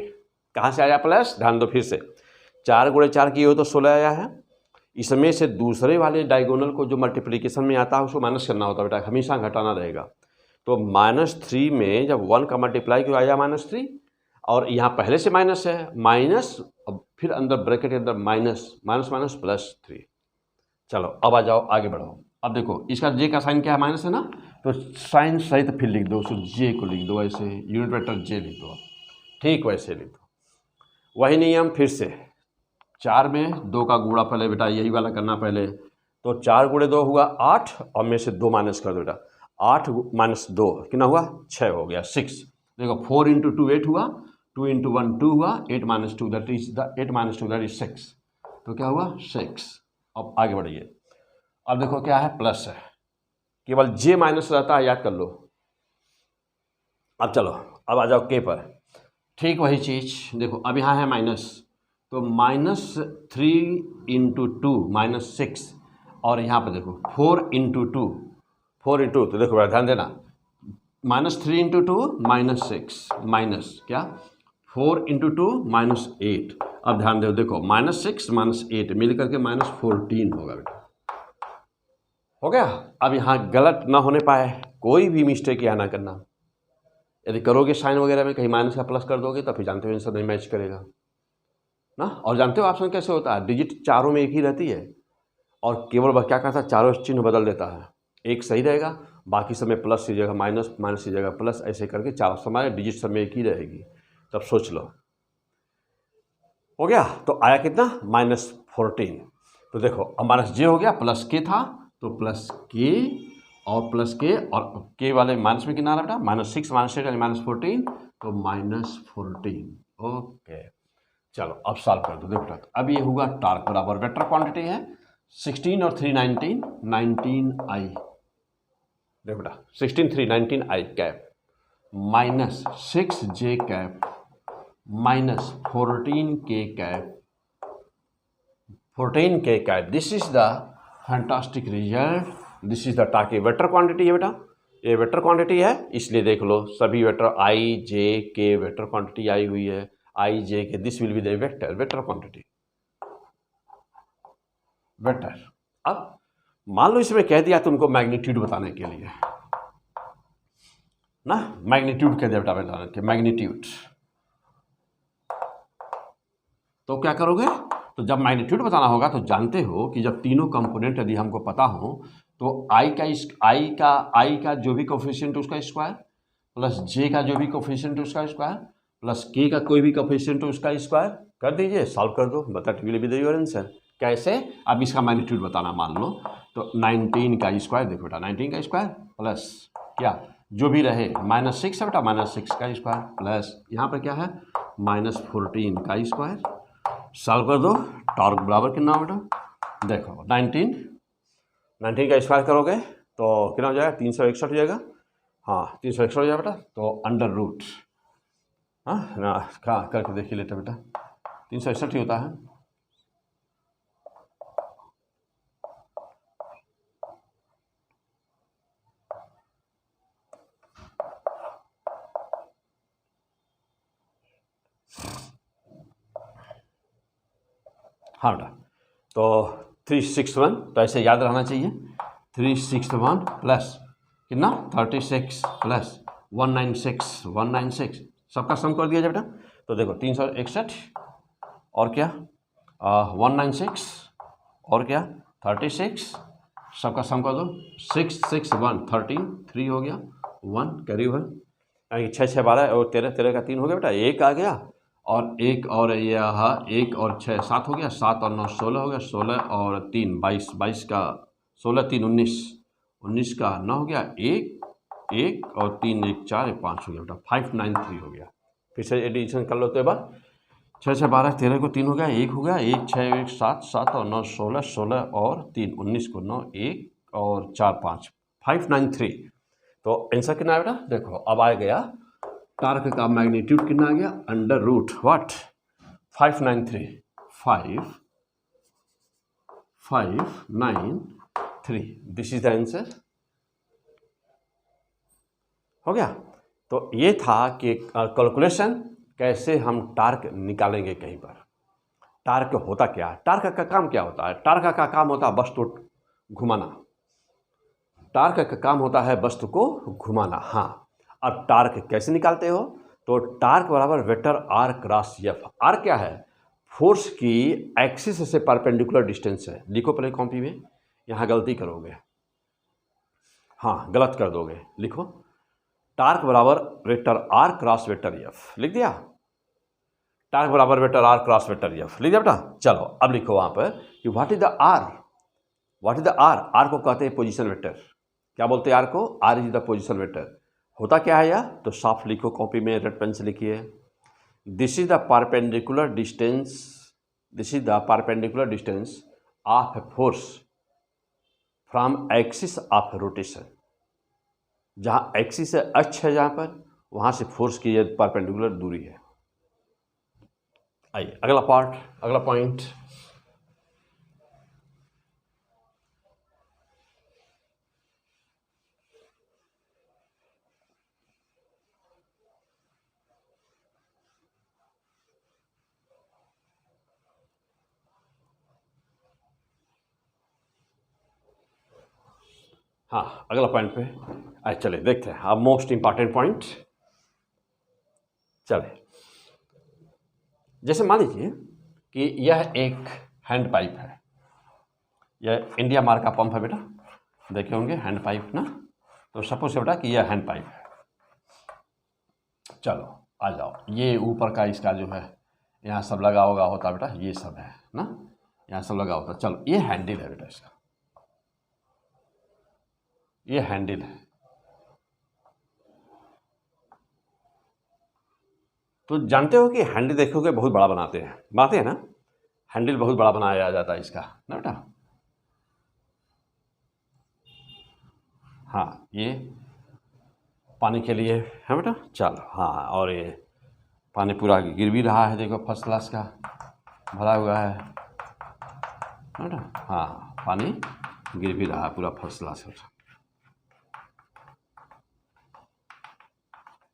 कहाँ से आया प्लस, ध्यान दो फिर से, 4 गुणे 4 किए हो तो 16 आया है। इसमें से दूसरे वाले डायगोनल को जो मल्टीप्लिकेशन में आता है उसको माइनस करना होता है बेटा, हमेशा घटाना रहेगा। तो -3 में जब 1 का मल्टीप्लाई क्यों आया -3, और यहाँ पहले से माइनस है, माइनस, अब फिर अंदर ब्रैकेट के अंदर माइनस +3। चलो अब आ जाओ, आगे बढ़ो। अब देखो इसका जे का साइन क्या है, माइनस है ना, तो साइन सही तो फिर लिख दो, उसको जे को लिख दो, ऐसे यूनिट वेक्टर जे लिख दो, ठीक वैसे लिख दो। वही नियम फिर से, 4 में 2 का गुणा पहले बेटा, यही वाला करना पहले। तो 4 गुणे 2 हुआ 8, और में से 2 माइनस कर दो बेटा, 8 - 2 कितना हुआ, 6 हो गया, 6। देखो 4 × 2 8 हुआ, 2 × 1 2 हुआ, 8 - 2 दैट इज 6। तो क्या हुआ, 6। अब आगे बढ़िए, अब देखो क्या है, प्लस है, केवल जे माइनस रहता है, याद कर लो। अब चलो अब आ जाओ के पर, ठीक वही चीज़ देखो, अब यहाँ है माइनस, तो -3 × 2 -6, और यहाँ पर देखो 4 × 2 तो देखो ध्यान देना, -3 × 2 -6 माइनस क्या, 4 × 2 -8। अब ध्यान दो, देखो -6 -8 मिल करके -14 होगा बेटा, हो गया। अब यहाँ गलत ना होने पाए, कोई भी मिस्टेक यहाँ ना करना, यदि करोगे साइन वगैरह में कहीं माइनस का प्लस कर दोगे तो फिर जानते हो आंसर नहीं मैच करेगा ना। और जानते हो ऑप्शन कैसे होता है, डिजिट चारों में एक ही रहती है, और केवल वह क्या करता है, चारों चिन्ह बदल देता है, एक सही रहेगा, बाकी सब में प्लस की जगह माइनस, माइनस की जगह प्लस, ऐसे करके चारों समय डिजिट सब में एक ही रहेगी। तब सोच लो, हो गया। तो आया कितना, -14। तो देखो अब माइनस जे हो गया, प्लस के था तो प्लस के, और प्लस के, और के वाले माइनस में कितना बेटा, -6 -8 यानी -14, तो -14। ओके चलो अब सॉल्व कर दो, देखो अब ये होगा टार्क बराबर, वेक्टर क्वांटिटी है 16 और 3 19 देखो बेटा, 16 3 19 I cap -6 J cap -14 K cap 14 K cap. This is the fantastic result, this is the torque. Vector quantity है बेटा, ये वेक्टर क्वांटिटी है, इसलिए देख लो सभी vector I J K vector quantity आई हुई है, I J K, this will be the vector quantity vector. अब मान लो इसमें कह दिया तुमको मैग्नीट्यूड बताने के लिए ना, मैग्नीट्यूड कह दिया बेटा बताने के, मैग्नीट्यूड, तो क्या करोगे, तो जब मैग्नीट्यूड बताना होगा तो जानते हो कि जब तीनों कंपोनेंट यदि हमको पता हो तो आई का जो भी कोफिशिएंट उसका स्क्वायर, प्लस जे का जो भी कोफिशिएंट उसका स्क्वायर, प्लस के का कोई भी कोफिशिएंट उसका स्क्वायर कर दीजिए, सॉल्व कर दो, बता will be the your answer. कैसे, अब इसका मैग्नीट्यूड बताना, मान लो तो 19 का स्क्वायर, देखो बेटा 19 का स्क्वायर प्लस क्या जो भी रहे -6 है बेटा, -6 का स्क्वायर प्लस यहाँ पर क्या है -14 का स्क्वायर। सॉल्व कर दो, टॉर्क बराबर कितना बेटा, देखो 19 का स्क्वायर करोगे तो कितना हो जाएगा 361 हो जाएगा। हाँ 361 हो जाएगा बेटा, तो अंडर रूट, हाँ ना करके देखिए लेते बेटा, 361 ही होता है। हाँ बेटा, तो 361, तो ऐसे याद रहना चाहिए 361 प्लस कितना 36 प्लस 196 सबका सम कर दिया जाए बेटा। तो देखो 361 और क्या 196 और क्या 36, सबका सम कर दो 6 6 1 13 3 हो गया 1 कैरी ओवर, 6 6 12 और 13 13 का 3 हो गया बेटा, 1 आ गया और 1 और यह 1 और 6 7 हो गया, 7 और 9 16 हो गया, 16 और 3 22 22 का 16 3 19 19 का 9 हो गया, 1 और 3 1 4 1 5 हो गया बेटा, 593 हो गया। फिर से एडिशन कर लो तो एक बार, 6 6 12 13 को 3 हो गया, 1 हो गया, 1 6 1 7 7 और 9 16 16 और 3 19 को 9 1 और 4 5 593। तो आंसर कितना है बेटा, देखो अब आ गया टार्क का मैग्नीट्यूड कितना आ गया under root what 593 593, this is the answer. हो गया। तो ये था कि कैलकुलेशन कैसे हम टार्क निकालेंगे कहीं पर। टार्क होता क्या है, टार्क का काम क्या होता है, टार्क का काम होता है वस्तु घुमाना, टार्क का काम होता है वस्तु को घुमाना। हाँ, अब टार्क कैसे निकालते हो, तो टार्क बराबर vector R cross F. R क्या है, फोर्स की एक्सिस से परपेंडिकुलर डिस्टेंस है। लिखो पहले कॉपी में, यहाँ गलती करोगे, हाँ गलत कर दोगे, लिखो टार्क बराबर vector R cross vector F, लिख दिया, टार्क बराबर vector R cross vector F लिख दिया बेटा। चलो अब लिखो वहाँ पर कि what is the R, what is the R, R को कहते हैं पोजीशन वेक्टर। क्या बोलते हैं आर को, R is the position vector. होता क्या है यार, तो साफ लिखो कॉपी में, रेड पेन से लिखिए, this is the perpendicular distance, this is the perpendicular distance of a force from axis of rotation. जहाँ एक्सिस से अक्ष है, जहाँ पर वहाँ से फोर्स की ये परपेंडिकुलर दूरी है। आइए अगला पार्ट, अगला पॉइंट, हाँ अगला पॉइंट पे आइए चले देखते हैं। अब मोस्ट इंपॉर्टेंट पॉइंट, चले जैसे मान लीजिए कि यह एक हैंड पाइप है, यह इंडिया मार्क का पंप है बेटा, देखे होंगे हैंड पाइप ना। तो सपोज बेटा कि यह हैंड पाइप है, चलो आ जाओ, ये ऊपर का इसका जो है यहाँ सब लगा होगा होता बेटा, ये सब है ना, यहाँ सब लगा होता। चलो ये हैंडल है बेटा, इसका ये हैंडल है। तो जानते हो कि हैंडल देखोगे बहुत बड़ा बनाते हैं ना, हैंडल बहुत बड़ा बनाया जाता है इसका ना बेटा। हाँ ये पानी के लिए है बेटा, चलो हाँ, और ये पानी पूरा गिर भी रहा है, देखो फर्स्ट क्लास का भरा हुआ है बेटा। हाँ पानी गिर भी रहा है पूरा फर्स्ट क्लास है।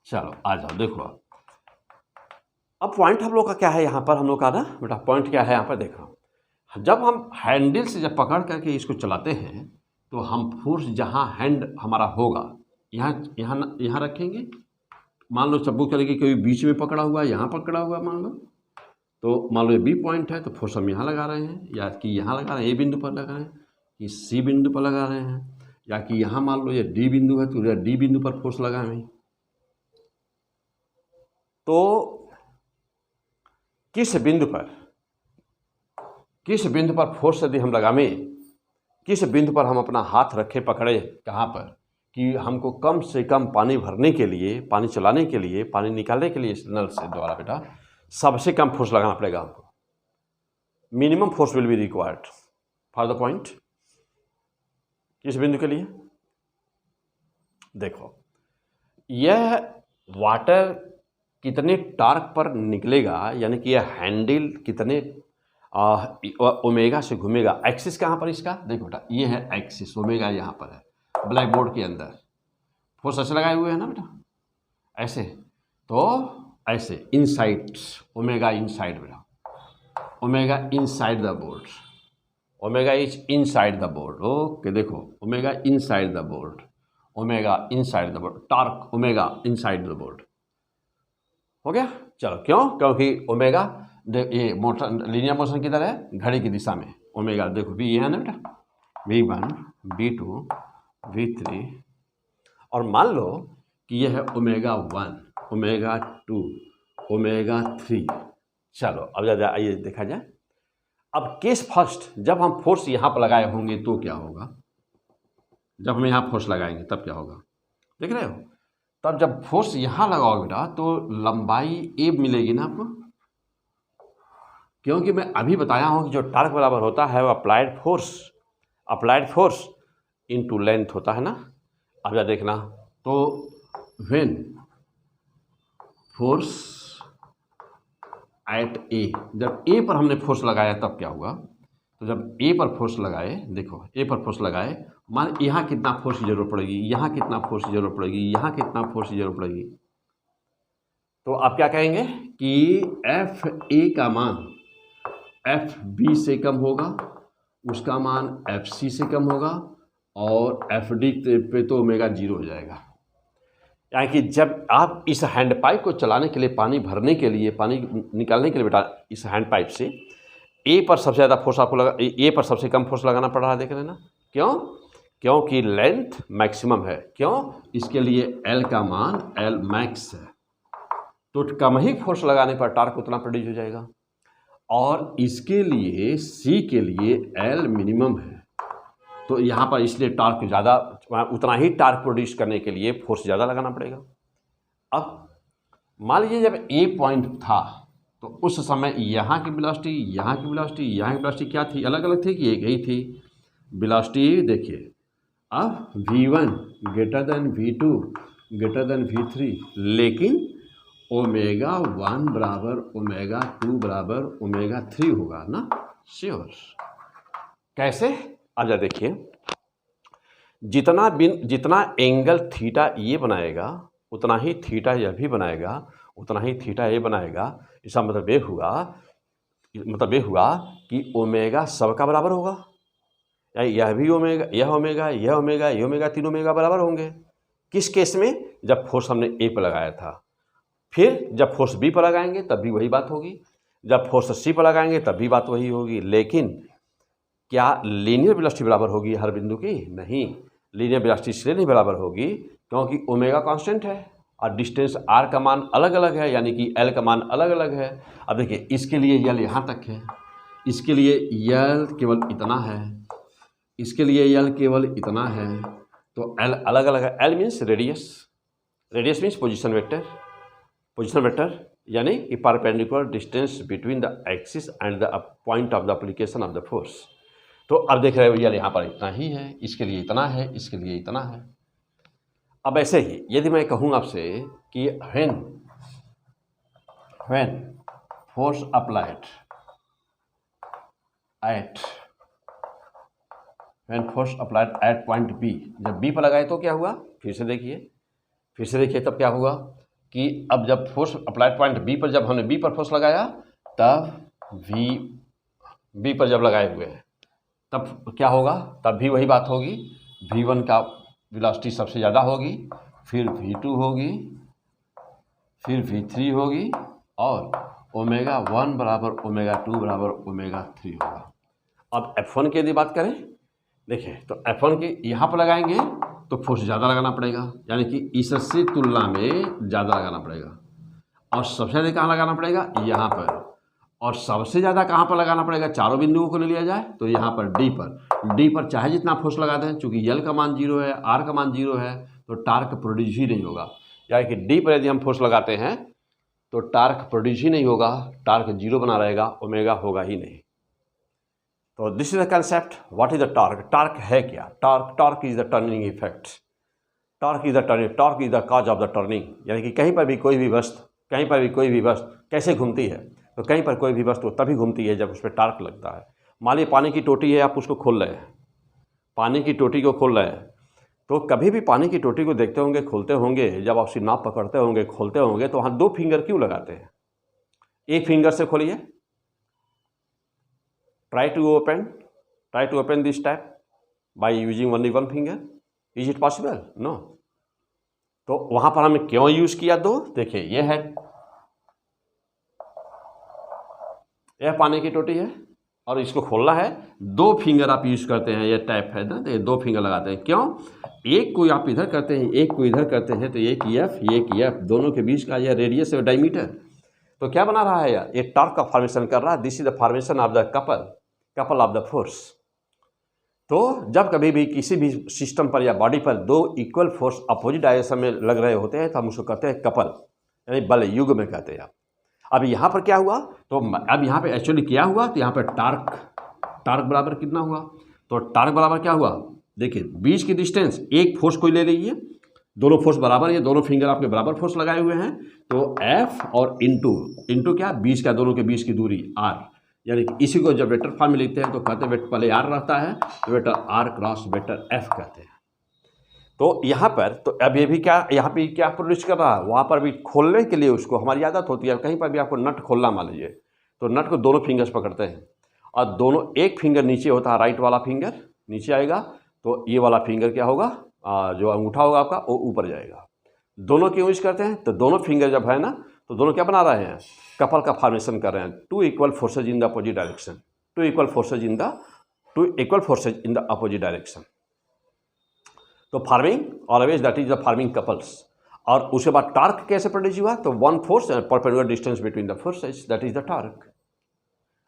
चलो आ जाओ, देखो अब पॉइंट हम लोग का क्या है यहाँ पर, हम लोग का ना बेटा पॉइंट क्या है यहाँ पर देखो, जब हम हैंडल से जब पकड़ करके इसको चलाते हैं तो हम फोर्स जहाँ हैंड हमारा होगा यहाँ रखेंगे। मान लो सपोज करें कि कोई बीच में पकड़ा हुआ है, यहाँ पकड़ा हुआ मान लो, तो मान लो ये बी पॉइंट है, तो फोर्स हम यहाँ लगा रहे हैं, या कि यहाँ लगा रहे हैं, ए बिंदु पर लगा रहे हैं, कि सी बिंदु पर लगा रहे हैं, या कि यहाँ मान लो ये डी बिंदु है तो डी बिंदु पर फोर्स लगा है। तो किस बिंदु पर फोर्स यदि हम लगावें, किस बिंदु पर हम अपना हाथ रखें पकड़े, कहाँ पर, कि हमको कम से कम पानी भरने के लिए, पानी चलाने के लिए, पानी निकालने के लिए इस नल से द्वारा बेटा सबसे कम फोर्स लगाना पड़ेगा हमको। Minimum force will be required for the point. किस बिंदु के लिए? देखो, यह वाटर कितने टार्क पर निकलेगा, यानी कि यह हैंडल कितने ओमेगा से घूमेगा। एक्सिस कहाँ पर इसका? देखो बेटा, ये है एक्सिस, ओमेगा यहाँ पर है ब्लैक बोर्ड के अंदर। फोर्स ऐसे लगाए हुए हैं ना बेटा, ऐसे, तो ऐसे इनसाइड, ओमेगा इनसाइड बेटा, omega inside the board, omega is inside the board. Okay, देखो omega inside the board, omega inside the board, torque omega inside the board. हो गया? चलो, क्यों? क्योंकि ओमेगा ये मोशन, लीनियर मोशन किधर है? घड़ी की दिशा में। ओमेगा देखो V है ना बेटा, V1, V2, V3, और मान लो कि यह है ओमेगा 1, ओमेगा 2, ओमेगा 3। चलो अब ज़्यादा आइए देखा जाए। अब केस फर्स्ट, जब हम फोर्स यहाँ पर लगाए होंगे तो क्या होगा? जब हम यहाँ फोर्स लगाएंगे तब क्या होगा? देख रहे हो? तब जब फोर्स यहाँ लगाओगे बेटा तो लंबाई ए मिलेगी ना आपको, क्योंकि मैं अभी बताया हूँ कि जो टार्क बराबर होता है वो अप्लाइड फोर्स इनटू लेंथ होता है ना। अब जा देखना, तो व्हेन फोर्स एट ए, जब ए पर हमने फोर्स लगाया तब क्या हुआ? तो जब ए पर फोर्स लगाए, देखो ए पर फोर्स लगाए, मान यहाँ कितना फोर्स की जरूरत पड़ेगी, यहाँ कितना फोर्स की जरूरत पड़ेगी, यहाँ कितना फोर्स की जरूरत पड़ेगी, तो आप क्या कहेंगे कि एफ ए का मान एफ बी से कम होगा, उसका मान एफ सी से कम होगा, और एफ डी पे तो ओमेगा 0 हो जाएगा। यानी कि जब आप इस हैंड पाइप को चलाने के लिए, पानी भरने के लिए, पानी निकालने के लिए बेटा, इस हैंड पाइप से ए पर सबसे ज़्यादा फोर्स आपको लगा, ए पर सबसे कम फोर्स लगाना पड़ रहा है। देख रहे हैं ना? क्यों? क्योंकि लेंथ मैक्सिमम है। क्यों? इसके लिए एल का मान एल मैक्स है, तो कम ही फोर्स लगाने पर टार्क उतना प्रोड्यूस हो जाएगा। और इसके लिए सी के लिए एल मिनिमम है, तो यहाँ पर इसलिए टार्क ज़्यादा, उतना ही टार्क प्रोड्यूस करने के लिए फोर्स ज़्यादा लगाना पड़ेगा। अब मान लीजिए जब ए पॉइंट था तो उस समय यहाँ की वेलोसिटी, यहाँ की वेलोसिटी, यहाँ की वेलोसिटी क्या थी? अलग अलग थी कि एक ही थी? वेलोसिटी देखिए, अब V1 greater than V2 greater than V3, लेकिन ओमेगा 1 बराबर ओमेगा 2 बराबर ओमेगा 3 होगा ना? श्योर। कैसे? अब जा देखिए, जितना एंगल थीटा ये बनाएगा उतना ही थीटा यह भी बनाएगा, उतना ही थीटा ये बनाएगा। इसका मतलब ये हुआ कि ओमेगा सबका बराबर होगा, या यह भी ओमेगा, यह ओमेगा, यह ओमेगा, यह ओमेगा, 3 ओमेगा बराबर होंगे। किस केस में? जब फोर्स हमने ए पर लगाया था। फिर जब फोर्स बी पर लगाएंगे तब भी वही बात होगी, जब फोर्स सी पर लगाएंगे तब भी बात वही होगी। लेकिन क्या लीनियर वेलोसिटी बराबर होगी हर बिंदु की? नहीं, लीनियर वेलोसिटी इसलिए नहीं बराबर होगी क्योंकि ओमेगा कांस्टेंट है और डिस्टेंस आर का मान अलग अलग है, यानी कि एल का मान अलग अलग है। अब देखिए, इसके लिए यल यहाँ तक है, इसके लिए यल केवल इतना है, इसके लिए यल केवल इतना है, तो एल अलग अलग है। L means radius, radius means position vector, यानी कि perpendicular distance between the axis and the point of the application of the force. तो अब देख रहे हो यल यहाँ पर इतना ही है, इसके लिए इतना है, इसके लिए इतना है। अब ऐसे ही यदि मैं कहूँ आपसे कि when force applied at point B, जब बी पर लगाए तो क्या हुआ? फिर से देखिए तब क्या हुआ कि अब जब फोर्स अप्लाइड पॉइंट बी पर, जब हमने बी पर फोर्स लगाया तब बी पर जब लगाए हुए हैं तब क्या होगा? तब भी वही बात होगी, V1 का वेलोसिटी सबसे ज़्यादा होगी, फिर V2 होगी, फिर V3 होगी, और ओमेगा 1 बराबर ओमेगा 2 बराबर ओमेगा 3 होगा। अब F1 की यदि बात करें, देखिए तो F1 के यहाँ पर लगाएंगे तो फोर्स ज़्यादा लगाना पड़ेगा, यानी कि इससे तुलना में ज़्यादा लगाना पड़ेगा, और सबसे ज़्यादा कहाँ लगाना पड़ेगा? यहाँ पर। और सबसे ज़्यादा कहाँ पर लगाना पड़ेगा, चारों बिंदुओं को ले लिया जाए तो यहाँ पर डी पर चाहे जितना फोर्स लगा दें, चूंकि यल का मान 0 है, आर का मान 0 है, तो टार्क प्रोड्यूस ही नहीं होगा। यानी कि डी पर यदि हम फोर्स लगाते हैं तो टार्क प्रोड्यूस ही नहीं होगा, टार्क 0 बना रहेगा, ओमेगा होगा ही नहीं। तो this is the concept. What is the torque? Torque है क्या? Torque is the turning effect. Torque is the cause of the turning. यानी कि कहीं पर भी कोई भी वस्तु कैसे घूमती है, तो कहीं पर कोई भी वस्तु तभी घूमती है जब उस पर टार्क लगता है। मान लीजिए पानी की टोटी है, आप उसको खोल रहे हैं, पानी की टोटी को खोल रहे हैं, तो कभी भी पानी की टोटी को देखते होंगे, खोलते होंगे, जब आप उसकी नाप पकड़ते होंगे, खोलते होंगे, तो वहाँ 2 फिंगर क्यों लगाते हैं? एक फिंगर से खोलिए, try to open this tap by using only 1 finger. Is it possible? No. तो वहां पर हमें क्यों यूज किया 2? देखिए यह पानी की टोटी है और इसको खोलना है, 2 फिंगर आप यूज करते हैं, ये टैप है ना, तो ये 2 फिंगर लगाते हैं। क्यों? एक को आप इधर करते हैं, एक को इधर करते हैं, तो एक एफ दोनों के बीच का यह रेडियस है, डायमीटर। तो क्या बना रहा है यार? ये टॉर्क का फॉर्मेशन कर रहा है। This is the formation of the couple of the force. तो जब कभी भी किसी भी सिस्टम पर या बॉडी पर 2 इक्वल फोर्स अपोजिट डायरेक्शन में लग रहे होते हैं, तो हम उसको कहते हैं कपल, यानी बल युग में कहते हैं। अब यहाँ पर क्या हुआ? तो अब यहाँ पे एक्चुअली क्या हुआ, तो यहाँ पर टार्क बराबर कितना हुआ? तो टार्क बराबर क्या हुआ? देखिए बीच की डिस्टेंस, एक फोर्स को ले लीजिए, दोनों फोर्स बराबर है, दोनों फिंगर आपके बराबर फोर्स लगाए हुए हैं, तो एफ और इंटू क्या, बीच का, दोनों के बीच की दूरी आर। यानी कि इसी को जब वेक्टर फॉर्म में लिखते हैं तो कहते हैं वेक्टर पहले आर रहता है, तो vector R cross vector F कहते हैं। तो यहाँ पर तो अब ये भी क्या, यहाँ पे क्या प्रोड्यूस कर रहा है? वहाँ पर भी खोलने के लिए उसको हमारी आदत होती है, कहीं पर भी आपको नट खोलना मान लीजिए, तो नट को दोनों फिंगर्स पकड़ते हैं और दोनों, एक फिंगर नीचे होता है, राइट वाला फिंगर नीचे आएगा, तो ये वाला फिंगर क्या होगा, जो अंगूठा होगा आपका वो ऊपर जाएगा। दोनों क्यों यूज करते हैं? तो दोनों फिंगर जब है ना, तो दोनों क्या बना रहे हैं? कपल का फॉर्मेशन कर रहे हैं। 2 equal forces in the opposite direction, 2 equal forces in the opposite direction. तो forming always that is the forming couples. और उसके बाद टार्क कैसे प्रोड्यूस हुआ? तो 1 force and perpendicular distance between the forces, that is the torque.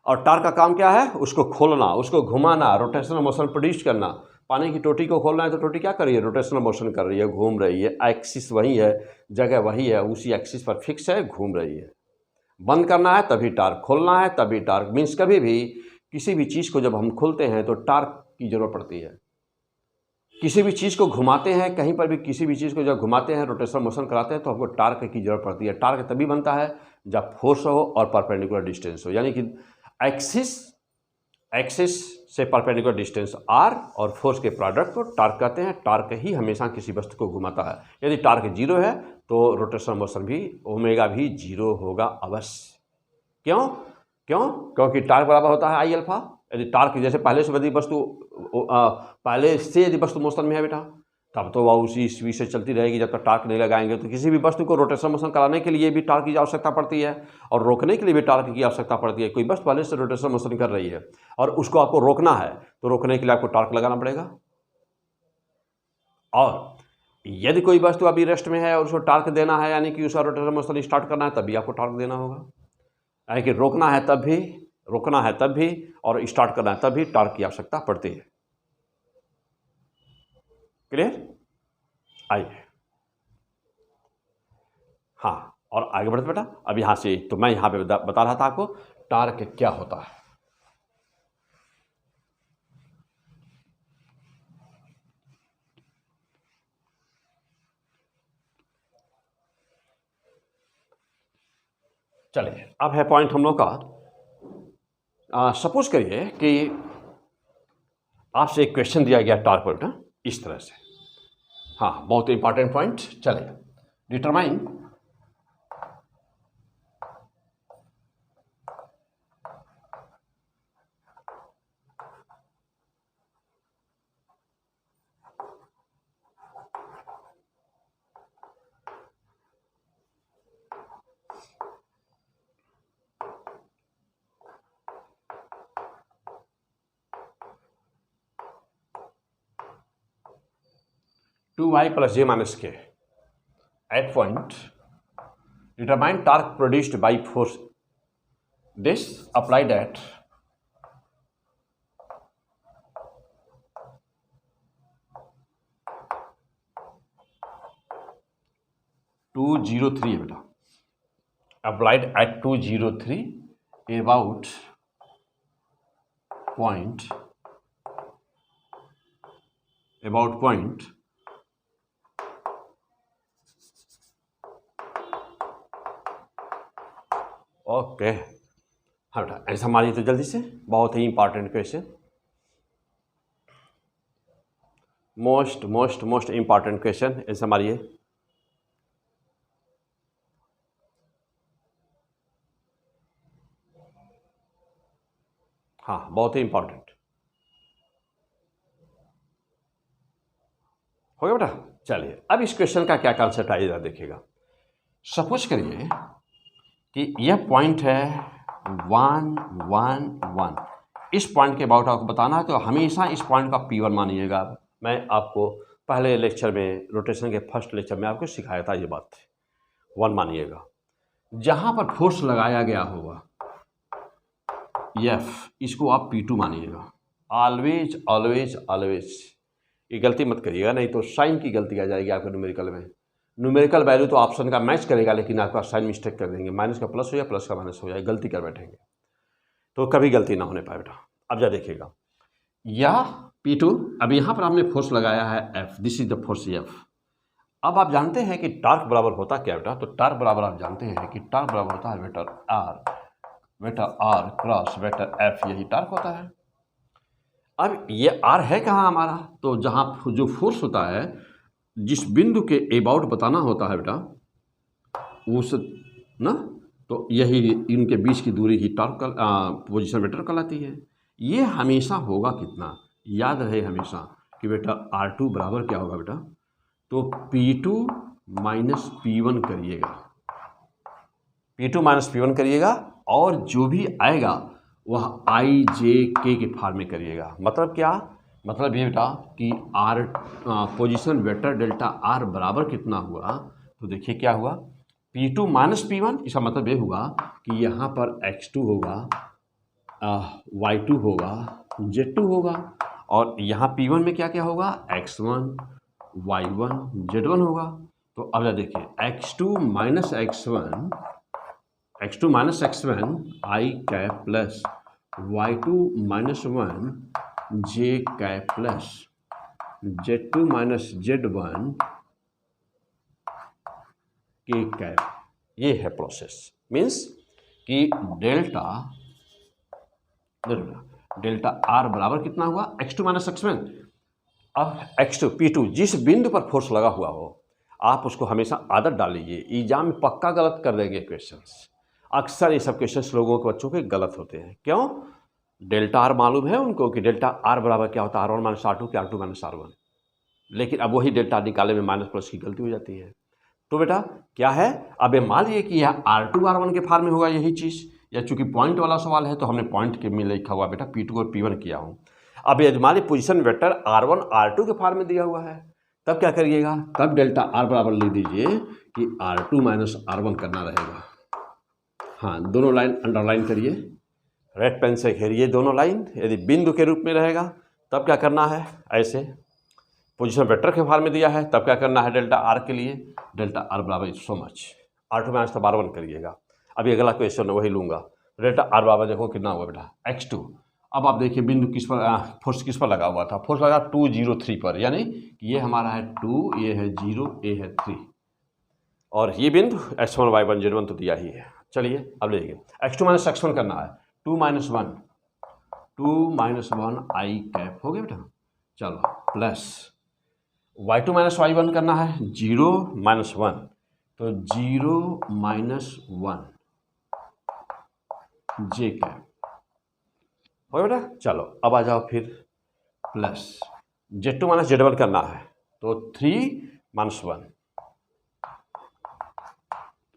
और torque का काम क्या है? उसको खोलना, उसको घुमाना, रोटेशनल मोशन प्रोड्यूस करना। पानी की टोटी को खोलना है तो टोटी क्या कर रही है? रोटेशनल मोशन कर रही है, घूम रही है, एक्सिस वही है, जगह वही है, उसी एक्सिस पर फिक्स है, घूम रही है। बंद करना है तभी टार्क, खोलना है तभी टार्क। मीन्स कभी भी किसी भी चीज़ को जब हम खोलते हैं तो टार्क की जरूरत पड़ती है। किसी भी चीज़ को घुमाते हैं, कहीं पर भी किसी भी चीज़ को जब घुमाते हैं, रोटेशनल मोशन कराते हैं, तो हमको टार्क की जरूरत पड़ती है। टार्क तभी बनता है जब फोर्स हो और परपेंडिकुलर डिस्टेंस हो, यानी कि एक्सिस से परपेंडिकुलर डिस्टेंस आर और फोर्स के प्रोडक्ट को टार्क कहते हैं। टार्क ही हमेशा किसी वस्तु को घुमाता है। यदि टार्क 0 है तो रोटेशनल मोशन भी, ओमेगा भी 0 होगा अवश्य। क्योंकि टार्क बराबर होता है आई अल्फा। यदि टार्क जैसे पहले से यदि वस्तु मोशन में है बेटा, तब तो वह उसी स्पीड से चलती रहेगी जब तक टार्क नहीं लगाएंगे। तो किसी भी वस्तु को रोटेशनल मोशन कराने के लिए भी टार्क की आवश्यकता पड़ती है और रोकने के लिए भी टार्क की आवश्यकता पड़ती है। कोई वस्तु पहले से रोटेशनल मोशन कर रही है और उसको आपको रोकना है, तो रोकने के लिए आपको टार्क लगाना पड़ेगा। और यदि कोई वस्तु अभी रेस्ट में है और उसको टार्क देना है, यानी कि उसका रोटेशनल मोशन स्टार्ट करना है, तभी आपको टार्क देना होगा। यानी कि रोकना है तब भी, रोकना है तब भी, और स्टार्ट करना है तब भी टार्क की आवश्यकता पड़ती है। क्लियर? आइए, हाँ, और आगे बढ़ते बेटा। अब यहां से तो मैं यहां पे बता रहा था आपको टार्क क्या होता है। चलिए, अब है पॉइंट हम लोग का। सपोज करिए कि आपसे एक क्वेश्चन दिया गया टार्क पर ना, इस तरह से। हाँ, बहुत इंपॉर्टेंट पॉइंट। चलिए, determine y plus j minus k at point, determine torque produced by force this applied at 203 है बेटा, applied at 203 about point okay. हाँ बेटा, ऐसा हमारी तो जल्दी से, बहुत ही important question, most important question ऐसा हमारी। हाँ, बहुत ही इंपॉर्टेंट हो गया बेटा। चलिए अब इस क्वेश्चन का क्या कॉन्सेप्ट आइएगा देखिएगा। सपोज करिए कि यह पॉइंट है 1 1 1, इस पॉइंट के अबाउट आपको बताना है, तो हमेशा इस पॉइंट का P1 मानिएगा। मैं आपको पहले लेक्चर में, रोटेशन के फर्स्ट लेक्चर में आपको सिखाया था ये बात, 1 मानिएगा। जहाँ पर फोर्स लगाया गया होगा F, इसको आप P2 मानिएगा। ऑलवेज ऑलवेज ऑलवेज ये गलती मत करिएगा, नहीं तो साइन की गलती आ जाएगी आपके न्यूमेरिकल में। न्यूमेरिकल वैल्यू तो ऑप्शन का मैच करेगा, लेकिन आपका साइन मिस्टेक कर देंगे, माइनस का प्लस हो जाए, प्लस का माइनस हो जाए, गलती कर बैठेंगे, तो कभी गलती ना होने पाए बेटा। अब जा देखिएगा, यह P2, अब यहाँ पर हमने फोर्स लगाया है F, this is the force F। अब आप जानते हैं कि टार्क बराबर होता क्या बेटा, तो टार्क बराबर आप जानते हैं कि टार्क बराबर होता है vector R cross vector F, यही टार्क होता है। अब ये R है कहाँ हमारा, तो जहाँ जो फोर्स होता है, जिस बिंदु के अबाउट बताना होता है बेटा, उस ना, तो यही इनके बीच की दूरी ही टार्क पोजीशन वेक्टर कहलाती है। ये हमेशा होगा कितना, याद रहे हमेशा कि बेटा R2 बराबर क्या होगा बेटा, तो P2 माइनस P1 करिएगा, P2 माइनस P1 करिएगा, और जो भी आएगा वह IJK के फॉर्म में करिएगा। मतलब क्या, मतलब ये बेटा कि पोजीशन वेक्टर डेल्टा R बराबर कितना हुआ, तो देखिए क्या हुआ, P2 माइनस P1, इसका मतलब ये हुआ कि यहाँ पर X2 होगा, Y2 होगा, Z2 होगा, और यहाँ P1 में क्या क्या होगा, X1 Y1 Z1 होगा। तो अब देखिए X2 minus X1 I cap plus Y2 minus 1 J cap plus Z2 minus Z1 K cap, ये है प्रोसेस। मीन्स कि डेल्टा R बराबर कितना हुआ, X2 माइनस X1। अब X2 P2 जिस बिंदु पर फोर्स लगा हुआ हो, आप उसको हमेशा आदत डाल लीजिए, एग्जाम में पक्का गलत कर देंगे क्वेश्चंस। अक्सर ये सब क्वेश्चंस लोगों के बच्चों के गलत होते हैं। क्यों, डेल्टा R मालूम है उनको कि डेल्टा R बराबर क्या होता है, R1 माइनस R2 के R2 माइनस R1, लेकिन अब वही डेल्टा निकाले में माइनस प्लस की गलती हो जाती है। तो बेटा क्या है, अब ये मान लीजिए कि यह R2 R1 के फॉर्म में होगा यही चीज़, या चूंकि पॉइंट वाला सवाल है तो हमने पॉइंट के में लिखा हुआ बेटा P2 और P1 किया हूँ। अब ये हमारी पोजीशन वेक्टर R1 R2 के फॉर्म में दिया हुआ है, तब क्या करिएगा, तब डेल्टा R बराबर लिख दीजिए कि R2 माइनस R1 करना रहेगा। हाँ, दोनों लाइन अंडरलाइन करिए, रेड पेन से घेरिए दोनों लाइन। यदि बिंदु के रूप में रहेगा तब क्या करना है, ऐसे पोजीशन वेक्टर के फॉर्म में दिया है, तब क्या करना है, डेल्टा R के लिए डेल्टा R बराबर सो मच R2 माइनस तब R1 करिएगा। अभी अगला क्वेश्चन वही लूँगा, डेल्टा R बराबर देखो कितना हुआ बेटा, X2। अब आप देखिए बिंदु किस पर, फोर्स किस पर लगा हुआ था, फोर्स लगा 203 पर, यानी ये हमारा है 2, ये है 0, ये है 3, और ये बिंदु X1 Y1 Z1 तो दिया ही है। चलिए अब देखिए X2 माइनस X1 करना है, 2 माइनस 1 I कैप हो गया बेटा। चलो प्लस Y2 माइनस Y1 करना है, 0 माइनस 1, तो 0 माइनस 1 J कैप हो गया बेटा। चलो अब आ जाओ फिर प्लस Z2 माइनस Z1 करना है, तो 3 माइनस 1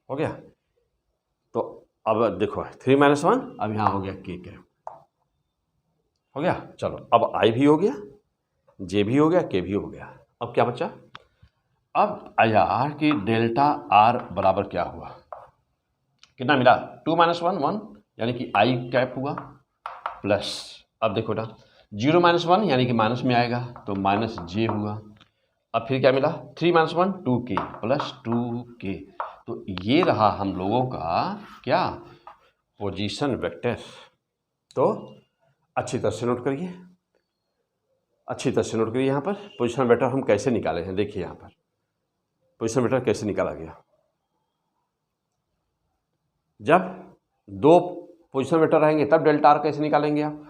हो गया। तो अब देखो 3 माइनस 1, अब यहाँ हो गया K कैप हो गया। चलो अब I भी हो गया, J भी हो गया, K भी हो गया। अब क्या बचा, अब आया कि डेल्टा R बराबर क्या हुआ, कितना मिला, 2 माइनस 1 1, यानी कि आई कैप हुआ प्लस, अब देखो बेटा 0 - 1 यानी कि माइनस में आएगा तो माइनस जे हुआ। अब फिर क्या मिला 3 - 1 2k प्लस 2k। तो ये रहा हम लोगों का क्या पोजीशन वेक्टर। तो अच्छी तरह से नोट करिए, अच्छी तरह से नोट करिए। यहाँ पर पोजीशन वेक्टर हम कैसे निकाले हैं, देखिए यहाँ पर पोजीशन वेक्टर कैसे निकाला गया। जब दो पोजीशन वेक्टर रहेंगे तब डेल्टा आर कैसे निकालेंगे आप,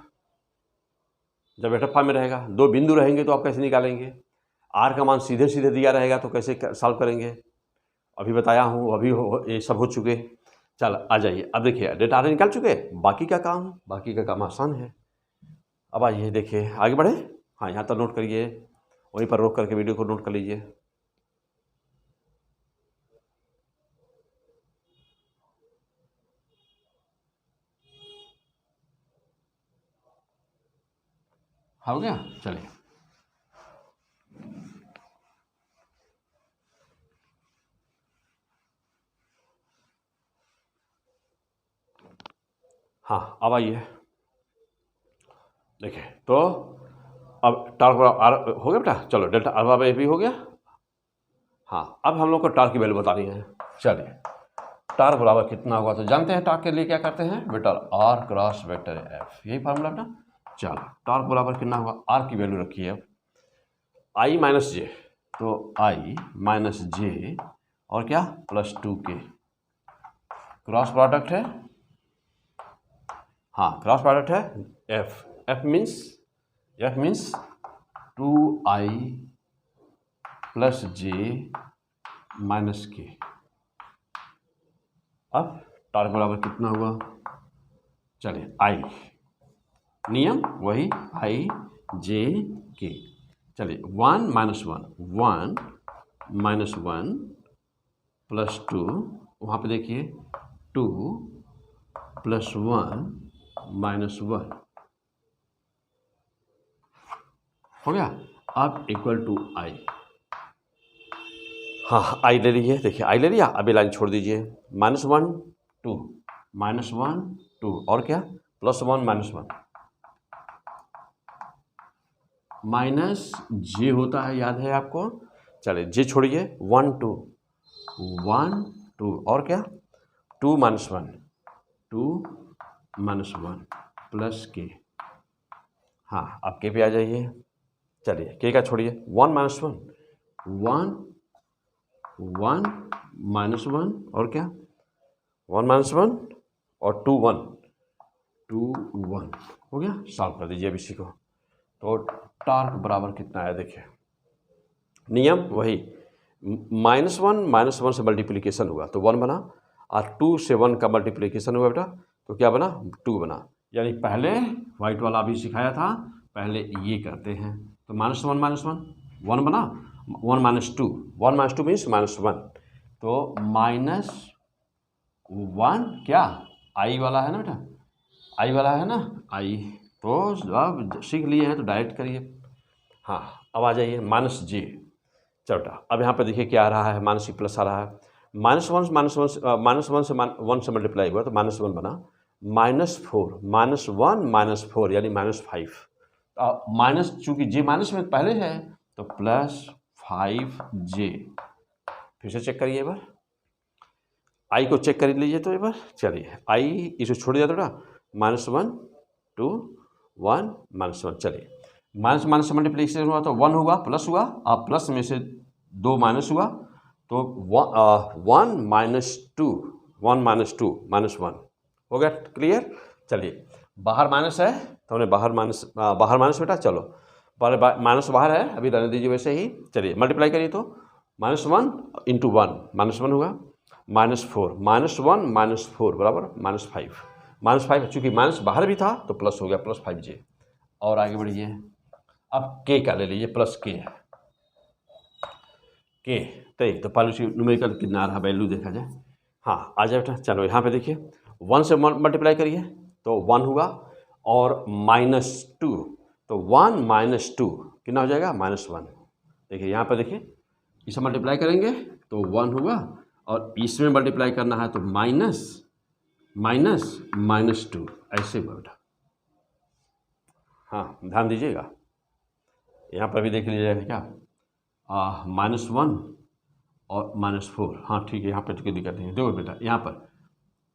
जब वेक्टर फॉर्म में रहेगा। दो बिंदु रहेंगे तो आप कैसे निकालेंगे, आर का मान सीधे सीधे दिया रहेगा तो कैसे सॉल्व करेंगे, अभी बताया हूँ, अभी ये सब हो चुके। चल आ जाइए, अब देखिए डेल्टा आर निकाल चुके, बाकी का काम आसान है। अब आइए देखिए आगे बढ़े। हाँ यहाँ तक नोट करिए, वहीं पर रोक करके वीडियो को नोट कर लीजिए। हो गया, चलिए हाँ अब आइए देखिए। तो अब टार्क आर हो गया बेटा, चलो डेल्टा आर बराबर ए भी हो गया। हाँ अब हम लोग को टार्क की वैल्यू बतानी है। चलिए टार्क बराबर कितना होगा, तो जानते हैं टार्क के लिए क्या करते हैं बेटा, आर क्रॉस वेक्टर एफ, यही फार्मूला बेटा। चलो टार्क बराबर कितना होगा, आर की वैल्यू रखिए अब आई माइनस जे, तो आई माइनस जे और क्या प्लस 2k, क्रॉस प्रोडक्ट है, हाँ क्रॉस प्रोडक्ट है F, F means 2i plus J minus K. अब टार्क बराबर कितना हुआ, चलिए आई, नियम वही आई जे के। चलिए 1 - 1 प्लस 2, वहाँ पे देखिए 2 प्लस 1 माइनस 1 हो गया। अब इक्वल टू आई, हाँ आई ले लीजिए, देखिए आई ले लिया। अब ये लाइन छोड़ दीजिए, -1 2 -1 2 और क्या +1 -1 माइनस जे होता है, याद है आपको। चलिए जे छोड़िए, 1 2 1 2 और क्या 2 - 1 2 -1 प्लस के। हाँ अब के पे आ जाइए, चलिए के का छोड़िए, 1 - 1 1 1 -1 और क्या 1 - 1 और 2 1 2 1 हो गया। सॉल्व कर दीजिए अब इसी को। तो टार्क बराबर कितना है, देखिए नियम वही, -1 से मल्टीप्लिकेशन हुआ तो 1 बना, और 2 से 1 का मल्टीप्लिकेशन हुआ बेटा तो क्या बना 2 बना। यानी पहले वाइट वाला भी सिखाया था, पहले ये करते हैं। तो -1 1 बना, 1 - 2 मीन्स -1, तो -1 क्या आई वाला है ना बेटा, आई वाला है ना आई। तो अब सीख लिए हैं तो डायरेक्ट करिए। हाँ अब आ जाइए माइनस जे, चलो अब यहाँ पर देखिए क्या आ रहा है, माइनस की प्लस आ रहा है। -1 से 1 से मल्टीप्लाई हुआ तो -1 बना, -4 -1 -4 यानी -5, माइनस चूंकि जे माइनस में पहले है तो +5j। फिर से चेक करिए एक बार, आई को चेक कर लीजिए तो एक बार। चलिए आई इसे छोड़ दिया थोड़ा, -1 2 1 -1। चलिए माइनस से मल्टीप्लिकेशन हुआ तो 1 हुआ, प्लस हुआ, अब प्लस में से 2 माइनस हुआ तो 1 - 2 -1 हो गया क्लियर। चलिए बाहर माइनस है तो हमने बाहर माइनस बेटा, चलो माइनस बाहर है, अभी रहने दीजिए वैसे ही। चलिए मल्टीप्लाई करिए तो -1 × 1 -1 हुआ, -4 -1 -4 बराबर -5 चूँकि माइनस बाहर भी था तो प्लस हो गया +5j। और आगे बढ़िए, अब के का ले लीजिए, प्लस के तो पहले उसी न्यूमेरिकल कितना आ रहा वैल्यू देखा जाए। हाँ आ जाए बेटा, चलो यहाँ पे देखिए 1 से मल्टीप्लाई करिए तो 1 हुआ, और -2 तो 1 - 2 कितना हो जाएगा -1। देखिए यहाँ पर देखिए, इसे मल्टीप्लाई करेंगे तो 1 हुआ, और इसमें मल्टीप्लाई करना है तो -(-2) ऐसे बेटा। हाँ ध्यान दीजिएगा, यहाँ पर भी देख लीजिएगा क्या, -1 और -4। हाँ ठीक है, यहाँ पर कोई दिक्कत नहीं है। देखो बेटा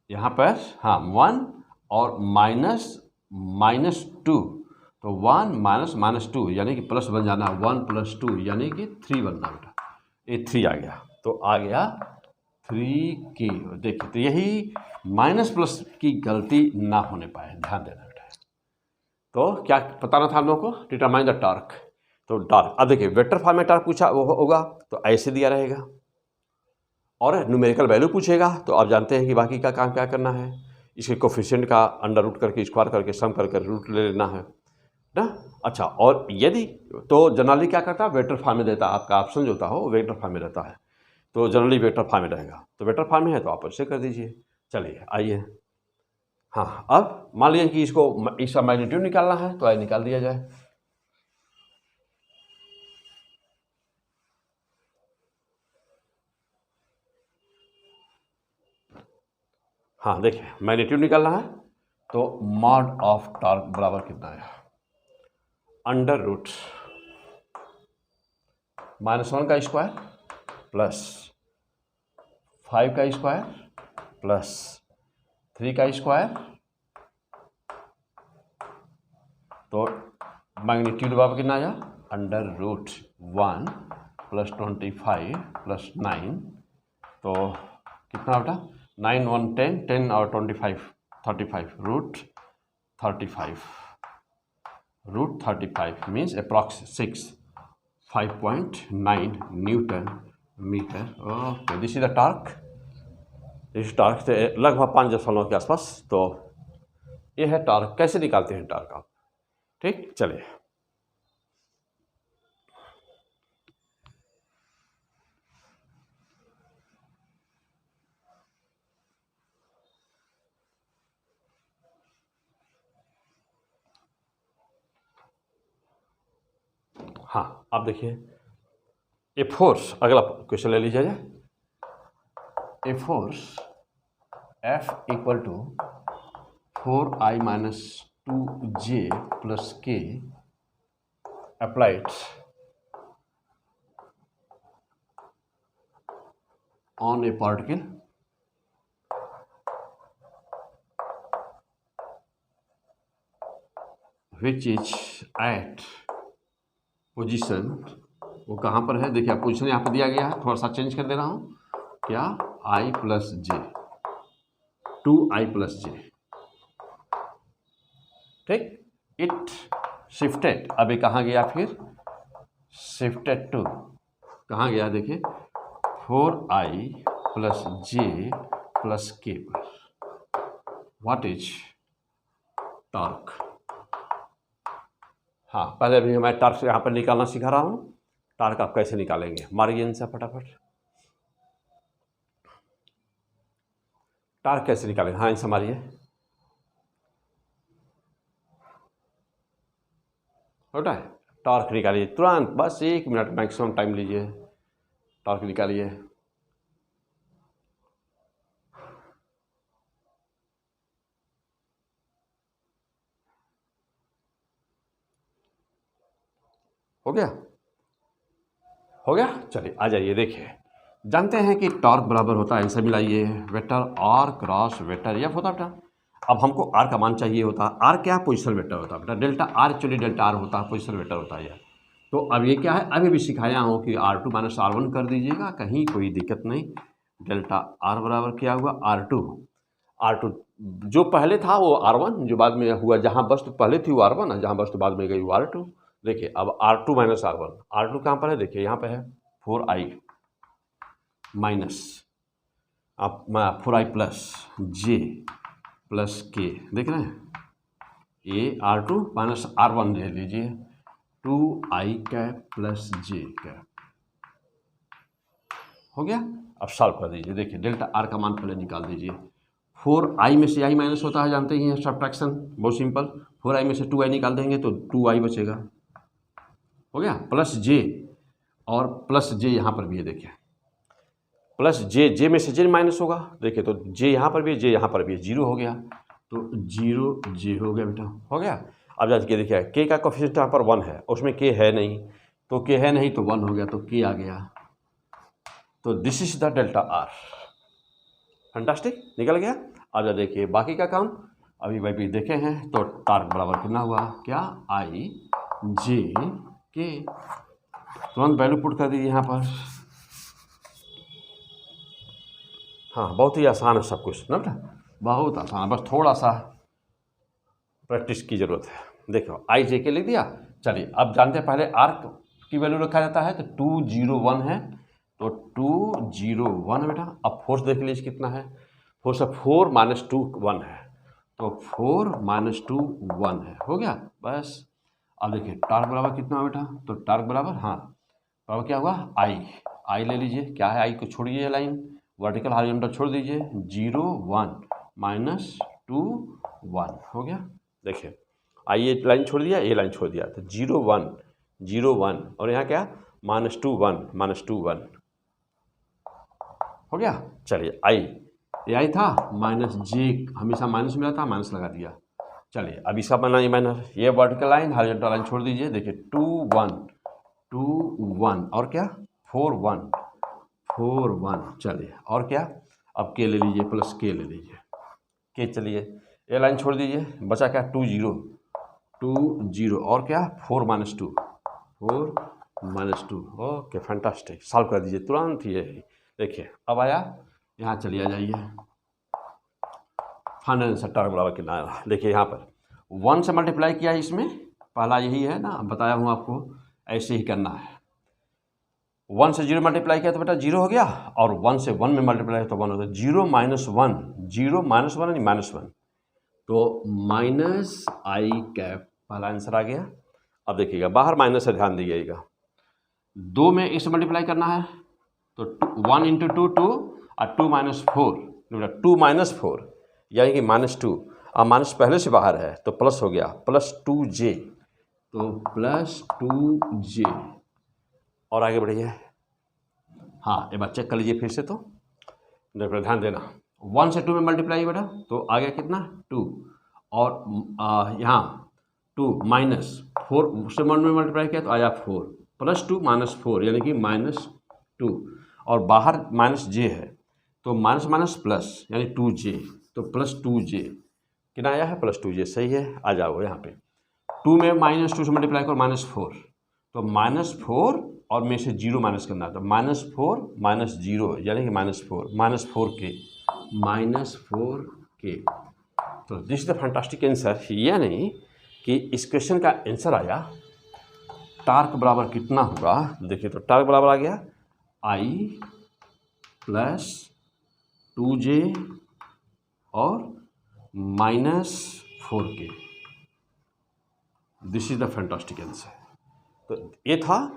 यहाँ पर हाँ 1 और -(-2), तो 1 -(-2) यानी कि प्लस बन जाना 1 + 2 यानी कि 3 बनना बेटा। ये 3 आ गया, तो आ गया 3k। देखिए तो यही माइनस प्लस की गलती ना होने पाए, ध्यान देना बेटा। तो क्या बताना था हम लोग को, डिटरमाइन द टॉर्क। तो टॉर्क, अब देखिए वेक्टर फॉर्म में टॉर्क पूछा होगा तो ऐसे दिया रहेगा, और न्यूमेरिकल वैल्यू पूछेगा तो आप जानते हैं कि बाकी का काम क्या करना है, इसके कोफिशिएंट का अंडर रूट करके, स्क्वायर करके, सम करके रूट ले लेना है ना। अच्छा, और यदि तो जनरली क्या करता है, वेक्टर फॉर्म में देता है, आपका ऑप्शन जो होता हो वेक्टर फॉर्म में रहता है, तो जनरली वेक्टर फॉर्म में रहेगा। तो वेक्टर फॉर्म में है तो आप ऐसे कर दीजिए। चलिए आइए, हाँ अब मान लीजिए कि इसका मैग्नीट्यूड निकालना है तो आइए निकाल दिया जाए। हाँ देखिए मैग्नीट्यूड निकालना है तो मॉड ऑफ टॉर्क बराबर कितना है, अंडर रूट -1 का स्क्वायर प्लस 5 का स्क्वायर प्लस 3 का स्क्वायर, तो मैग्नीट्यूड बराबर कितना आया, अंडर रूट 1 + 25 + 9, तो कितना बेटा 9 1 10, 10 और 25 35, root 35 means approx 5.9 newton metre. Okay, this is the torque. इस टॉर्क से लगभग 5 दशमलव के आसपास। तो ये है टॉर्क। कैसे निकालते हैं टॉर्क आप, ठीक। चलिए हाँ, अब देखिए ए फोर्स, अगला क्वेश्चन ले लीजिए। A force F = 4I - 2J + K applied on a particle which is at position, वो कहाँ पर है देखिए, पोजीशन यहाँ पर दिया गया है, थोड़ा सा चेंज कर दे रहा हूँ, क्या I + J, 2I + J, ठीक। इट शिफ्टेड, अभी कहाँ गया, फिर शिफ्टेड टू कहाँ गया देखिए, 4I + J + K पर। What is torque. हाँ, पहले अभी मैं टॉर्क यहाँ पर निकालना सिखा रहा हूँ। टॉर्क आप कैसे निकालेंगे, मारिए इनसे फटाफट। टॉर्क कैसे निकालेंगे, हाँ इनसे मारिए। होता है, टॉर्क निकालिए तुरंत, बस 1 मिनट मैक्सिमम टाइम लीजिए, टॉर्क निकालिए। हो गया, हो गया। चलिए आ जाइए, देखिए जानते हैं कि टॉर्क बराबर होता है, आंसर मिलाइए, vector R cross vector F होता है बेटा। अब हमको आर का मान चाहिए होता है। आर क्या, पोजिशन वेक्टर होता है बेटा। Delta R, actually delta R होता है, पोजिशन वेक्टर होता है यह। तो अब ये क्या है, अभी भी सिखाया हूँ कि R2 - R1 कर दीजिएगा, कहीं कोई दिक्कत नहीं। डेल्टा आर बराबर क्या हुआ, R2 जो पहले था वो R1, जो बाद में हुआ, जहाँ वस्तु पहले थी वो R1 है, जहाँ वस्तु बाद में गई वो R2। देखिए अब R2 - R1, R2 कहाँ पर है, देखिए यहाँ पे है 4I माइनस आप 4I + J + K, देख रहे हैं, ये R2 - R1 ले लीजिए, 2I + J। हो गया। अब सॉल्व कर दीजिए, देखिए डेल्टा आर का मान पहले निकाल दीजिए। 4I में से I माइनस होता है, जानते ही हैं, सब्ट्रैक्शन बहुत सिंपल। 4I में से 2I निकाल देंगे तो 2I बचेगा। हो गया, प्लस J, और प्लस J यहाँ पर भी है, देखिए प्लस जे में से जे माइनस होगा, देखिए तो जे यहाँ पर भी है, जे यहाँ पर भी है, 0 हो गया, तो 0 जे हो गया बेटा, हो गया। अब जाके देखिए के का कोफिशिएंट यहाँ पर 1 है, उसमें के है नहीं, तो के है नहीं तो 1 हो गया, तो के आ गया। तो this is the delta R. Fantastic, निकल गया। अब जा देखिए बाकी का काम अभी वही भी देखे हैं। तो टार्क बराबर कितना हुआ, क्या, आई जे के। तुरंत वैल्यू पुट कर दीजिए यहाँ पर। हाँ, बहुत ही आसान है सब कुछ ना बेटा, बहुत आसान है, बस थोड़ा सा प्रैक्टिस की ज़रूरत है। देखो आई जे के लिख दिया। चलिए अब जानते हैं पहले आर्क की वैल्यू रखा जाता है, तो 201 है, तो 201 बेटा। अब फोर्स देख लीजिए कितना है, फोर्स 4 - 2 1 है, तो 4 - 2 1 है, हो गया बस। अब देखिए टार्क बराबर कितना है बेटा, तो टार्क बराबर, हाँ बराबर क्या हुआ, आई ले लीजिए, क्या है, आई को छोड़िए, लाइन वर्टिकल हॉरिजॉन्टल छोड़ दीजिए, 0 1 - 2 1 हो गया। देखिए आई ये लाइन छोड़ दिया, ये लाइन छोड़ दिया, तो 0 1 0 1 और यहाँ क्या, -2 1 -2 1 हो गया। चलिए आई, ये आई था, माइनस जे हमेशा माइनस में रहता, माइनस लगा दिया। चलिए अब इसका बना माइनस, ये वर्टिकल लाइन हॉरिजॉन्टल लाइन छोड़ दीजिए, देखिए 2 1 2 1 और क्या 4 1 4 1। चलिए और क्या, अब के ले लीजिए, प्लस के ले लीजिए, के चलिए ये लाइन छोड़ दीजिए, बचा क्या 2 0 2 0 और क्या 4 - 2 4 - 2। ओके फैंटास्टिक, सॉल्व कर दीजिए तुरंत। ये देखिए अब आया, यहाँ चलिए आ जाइए, फाइनल आंसर टार्क बराबर कितना आया। देखिए यहाँ पर 1 से मल्टीप्लाई किया है, इसमें पहला यही है ना, बताया हूँ आपको, ऐसे ही करना है। 1 से 0 मल्टीप्लाई किया तो बेटा 0 हो गया, और 1 से 1 में मल्टीप्लाई तो 1 हो गया। 0 - 1 0 - 1 यानी -1, तो माइनस आई कैप पहला आंसर आ गया। अब देखिएगा बाहर माइनस से ध्यान दीजिएगा, 2 में इसे मल्टीप्लाई करना है, तो 1 × 2 2 और 2 - 4 2 - 4 यानी कि -2, अब माइनस पहले से बाहर है तो प्लस हो गया, +2j, तो +2j। और आगे बढ़िए, हाँ एक बार चेक कर लीजिए फिर से, तो ध्यान देना, 1 से 2 में मल्टीप्लाई बेटा, तो आ गया कितना 2, और यहाँ 2 -4 से 1 में मल्टीप्लाई किया तो आया 4, +2 - 4 यानी कि -2, और बाहर -j है, तो माइनस प्लस यानी 2j, तो +2j कितना आया है, +2j सही है। आ जाओ यहाँ पे, 2 में -2 से मल्टीप्लाई करो -4, तो -4 और में से 0 माइनस करना, तो -4 - 0 यानी कि -4 -4 तो this is the fantastic answer. यानी कि इस क्वेश्चन का आंसर आया टार्क बराबर कितना होगा। देखिए तो टार्क बराबर आ गया I + 2j और -4k। This is the fantastic answer. तो ये था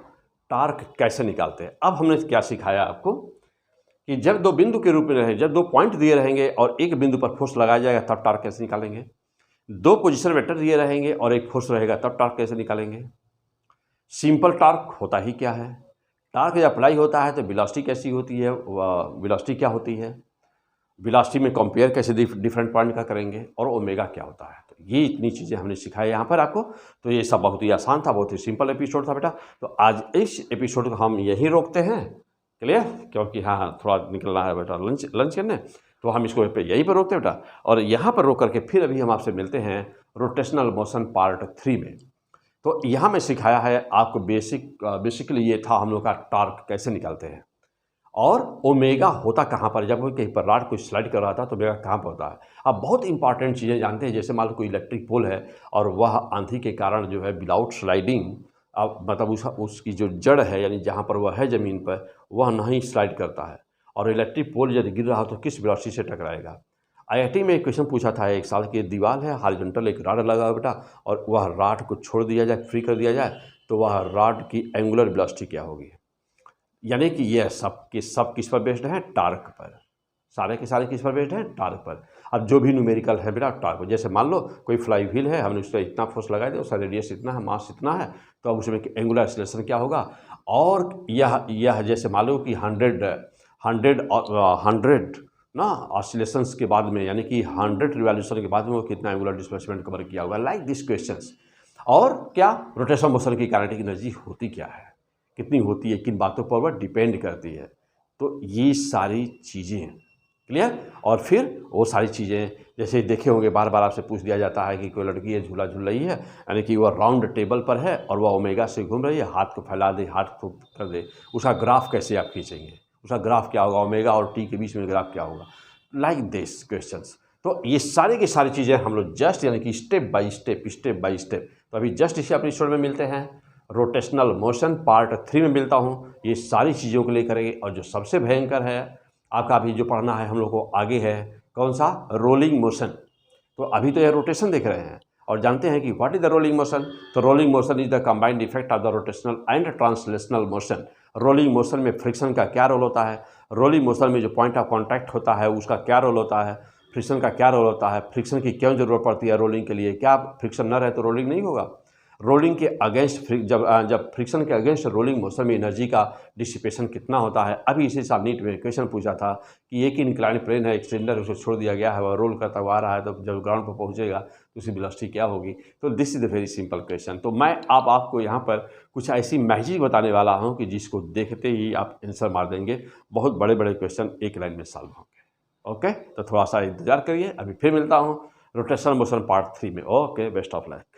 टार्क कैसे निकालते हैं। अब हमने क्या सिखाया आपको कि जब दो बिंदु के रूप में रहे, जब 2 पॉइंट दिए रहेंगे और एक बिंदु पर फोर्स लगाया जाएगा तब टार्क कैसे निकालेंगे, 2 पोजीशन वेक्टर दिए रहेंगे और एक फोर्स रहेगा तब टार्क कैसे निकालेंगे। सिंपल टार्क होता ही क्या है, टार्क जब अप्लाई होता है तो वेलोसिटी कैसी होती है, वेलोसिटी क्या होती है, वेलोसिटी में कंपेयर कैसे डिफरेंट पॉइंट का करेंगे, और ओमेगा क्या होता है। तो ये इतनी चीज़ें हमने सिखाई यहाँ पर आपको। तो ये सब बहुत ही आसान था, बहुत ही सिंपल एपिसोड था बेटा। तो आज इस एपिसोड को हम यहीं रोकते हैं, क्लियर, क्योंकि हाँ थोड़ा निकलना है बेटा लंच करने, तो हम इसको यहीं पर रोकते हैं बेटा। और यहाँ पर रोक करके फिर अभी हम आपसे मिलते हैं रोटेशनल मोशन पार्ट 3 में। तो यहाँ मैं सिखाया है आपको बेसिकली ये था हम लोग का टार्क कैसे निकालते हैं, और ओमेगा होता कहाँ पर, जब कोई कहीं पर रॉड को स्लाइड कर रहा था तो ओमेगा कहाँ पर होता है। अब बहुत इंपॉर्टेंट चीज़ें जानते हैं, जैसे मान लो कोई इलेक्ट्रिक पोल है और वह आंधी के कारण जो है विदाउट स्लाइडिंग, अब मतलब उसकी जो जड़ है यानी जहाँ पर वह है ज़मीन पर, वह नहीं स्लाइड करता है, और इलेक्ट्रिक पोल यदि गिर रहा हो तो किस वेलोसिटी से टकराएगा। IIT में एक क्वेश्चन पूछा था एक साल की, दीवार है हॉरिजॉन्टल, एक रॉड लगा हुआ बेटा, और वह रॉड को छोड़ दिया जाए, फ्री कर दिया जाए, तो वह रॉड की एंगुलर वेलोसिटी क्या होगी। यानी कि यह सब किस पर बेस्ड है, टार्क पर, सारे के सारे किस पर बेस्ड है, टार्क पर। अब जो भी न्यूमेरिकल है बेटा टार्क पर, जैसे मान लो कोई फ्लाई व्हील है, हमने उस पर इतना फोर्स लगा दिया, उसका रेडियस इतना है, मास इतना है, तो अब उसमें एंगुलर एक्सीलरेशन क्या होगा। और यह जैसे मान लो कि 100 ना ऑसिलेशंस के बाद में, यानी कि 100 रिवॉल्यूशन के बाद में वो कितना एंगुलर डिस्प्लेसमेंट कवर किया होगा, लाइक दिस क्वेश्चंस। और क्या रोटेशन मोशन की काइनेटिक एनर्जी होती क्या है, कितनी होती है, किन बातों पर वह डिपेंड करती है। तो ये सारी चीज़ें क्लियर। और फिर वो सारी चीज़ें जैसे देखे होंगे, बार बार आपसे पूछ दिया जाता है कि कोई लड़की है झूला झूल रही है, यानी कि वह राउंड टेबल पर है और वह ओमेगा से घूम रही है, हाथ को फैला दे, हाथ को कर दे, उसका ग्राफ कैसे आप खींचेंगे, उसका ग्राफ क्या होगा, ओमेगा और टी के बीच में ग्राफ क्या होगा, लाइक दिस क्वेश्चंस। तो ये सारी की सारी चीज़ें हम लोग जस्ट यानी कि स्टेप बाय स्टेप। तो अभी जस्ट इसे अपनी स्टोरी में मिलते हैं, रोटेशनल मोशन पार्ट 3 में मिलता हूँ। ये सारी चीज़ों को लेकर करेंगे। और जो सबसे भयंकर है आपका अभी जो पढ़ना है हम लोग को आगे है, कौन सा, रोलिंग मोशन। तो अभी तो ये रोटेशन देख रहे हैं और जानते हैं कि what is the rolling motion. तो rolling motion is the combined effect of the rotational and translational motion. Rolling motion में फ्रिक्शन का क्या रोल होता है, रोलिंग मोशन में जो पॉइंट ऑफ कॉन्टैक्ट होता है उसका क्या रोल होता है, फ्रिक्शन का क्या रोल होता है, फ्रिक्शन की क्यों जरूरत पड़ती है रोलिंग के लिए, क्या फ्रिक्शन न रहे तो रोलिंग नहीं होगा। रोलिंग के अगेंस्ट जब फ्रिक्शन के अगेंस्ट रोलिंग मोशन में एनर्जी का डिसिपेशन कितना होता है। अभी इसी साल नीट में क्वेश्चन पूछा था कि एक इंक्लाइन प्लेन है, एक सिलेंडर उसको छोड़ दिया गया है, वह रोल करता हुआ आ रहा है, तो जब ग्राउंड पर पहुंचेगा तो उसकी वेलोसिटी क्या होगी। तो this is the very simple question. तो मैं आपको यहाँ पर कुछ ऐसी मैजिक बताने वाला हूँ कि जिसको देखते ही आप आंसर मार देंगे। बहुत बड़े बड़े क्वेश्चन एक लाइन में सॉल्व होंगे। ओके, तो थोड़ा सा इंतजार करिए, अभी फिर मिलता हूँ रोटेशनल मोशन पार्ट 3 में। Okay, best of luck.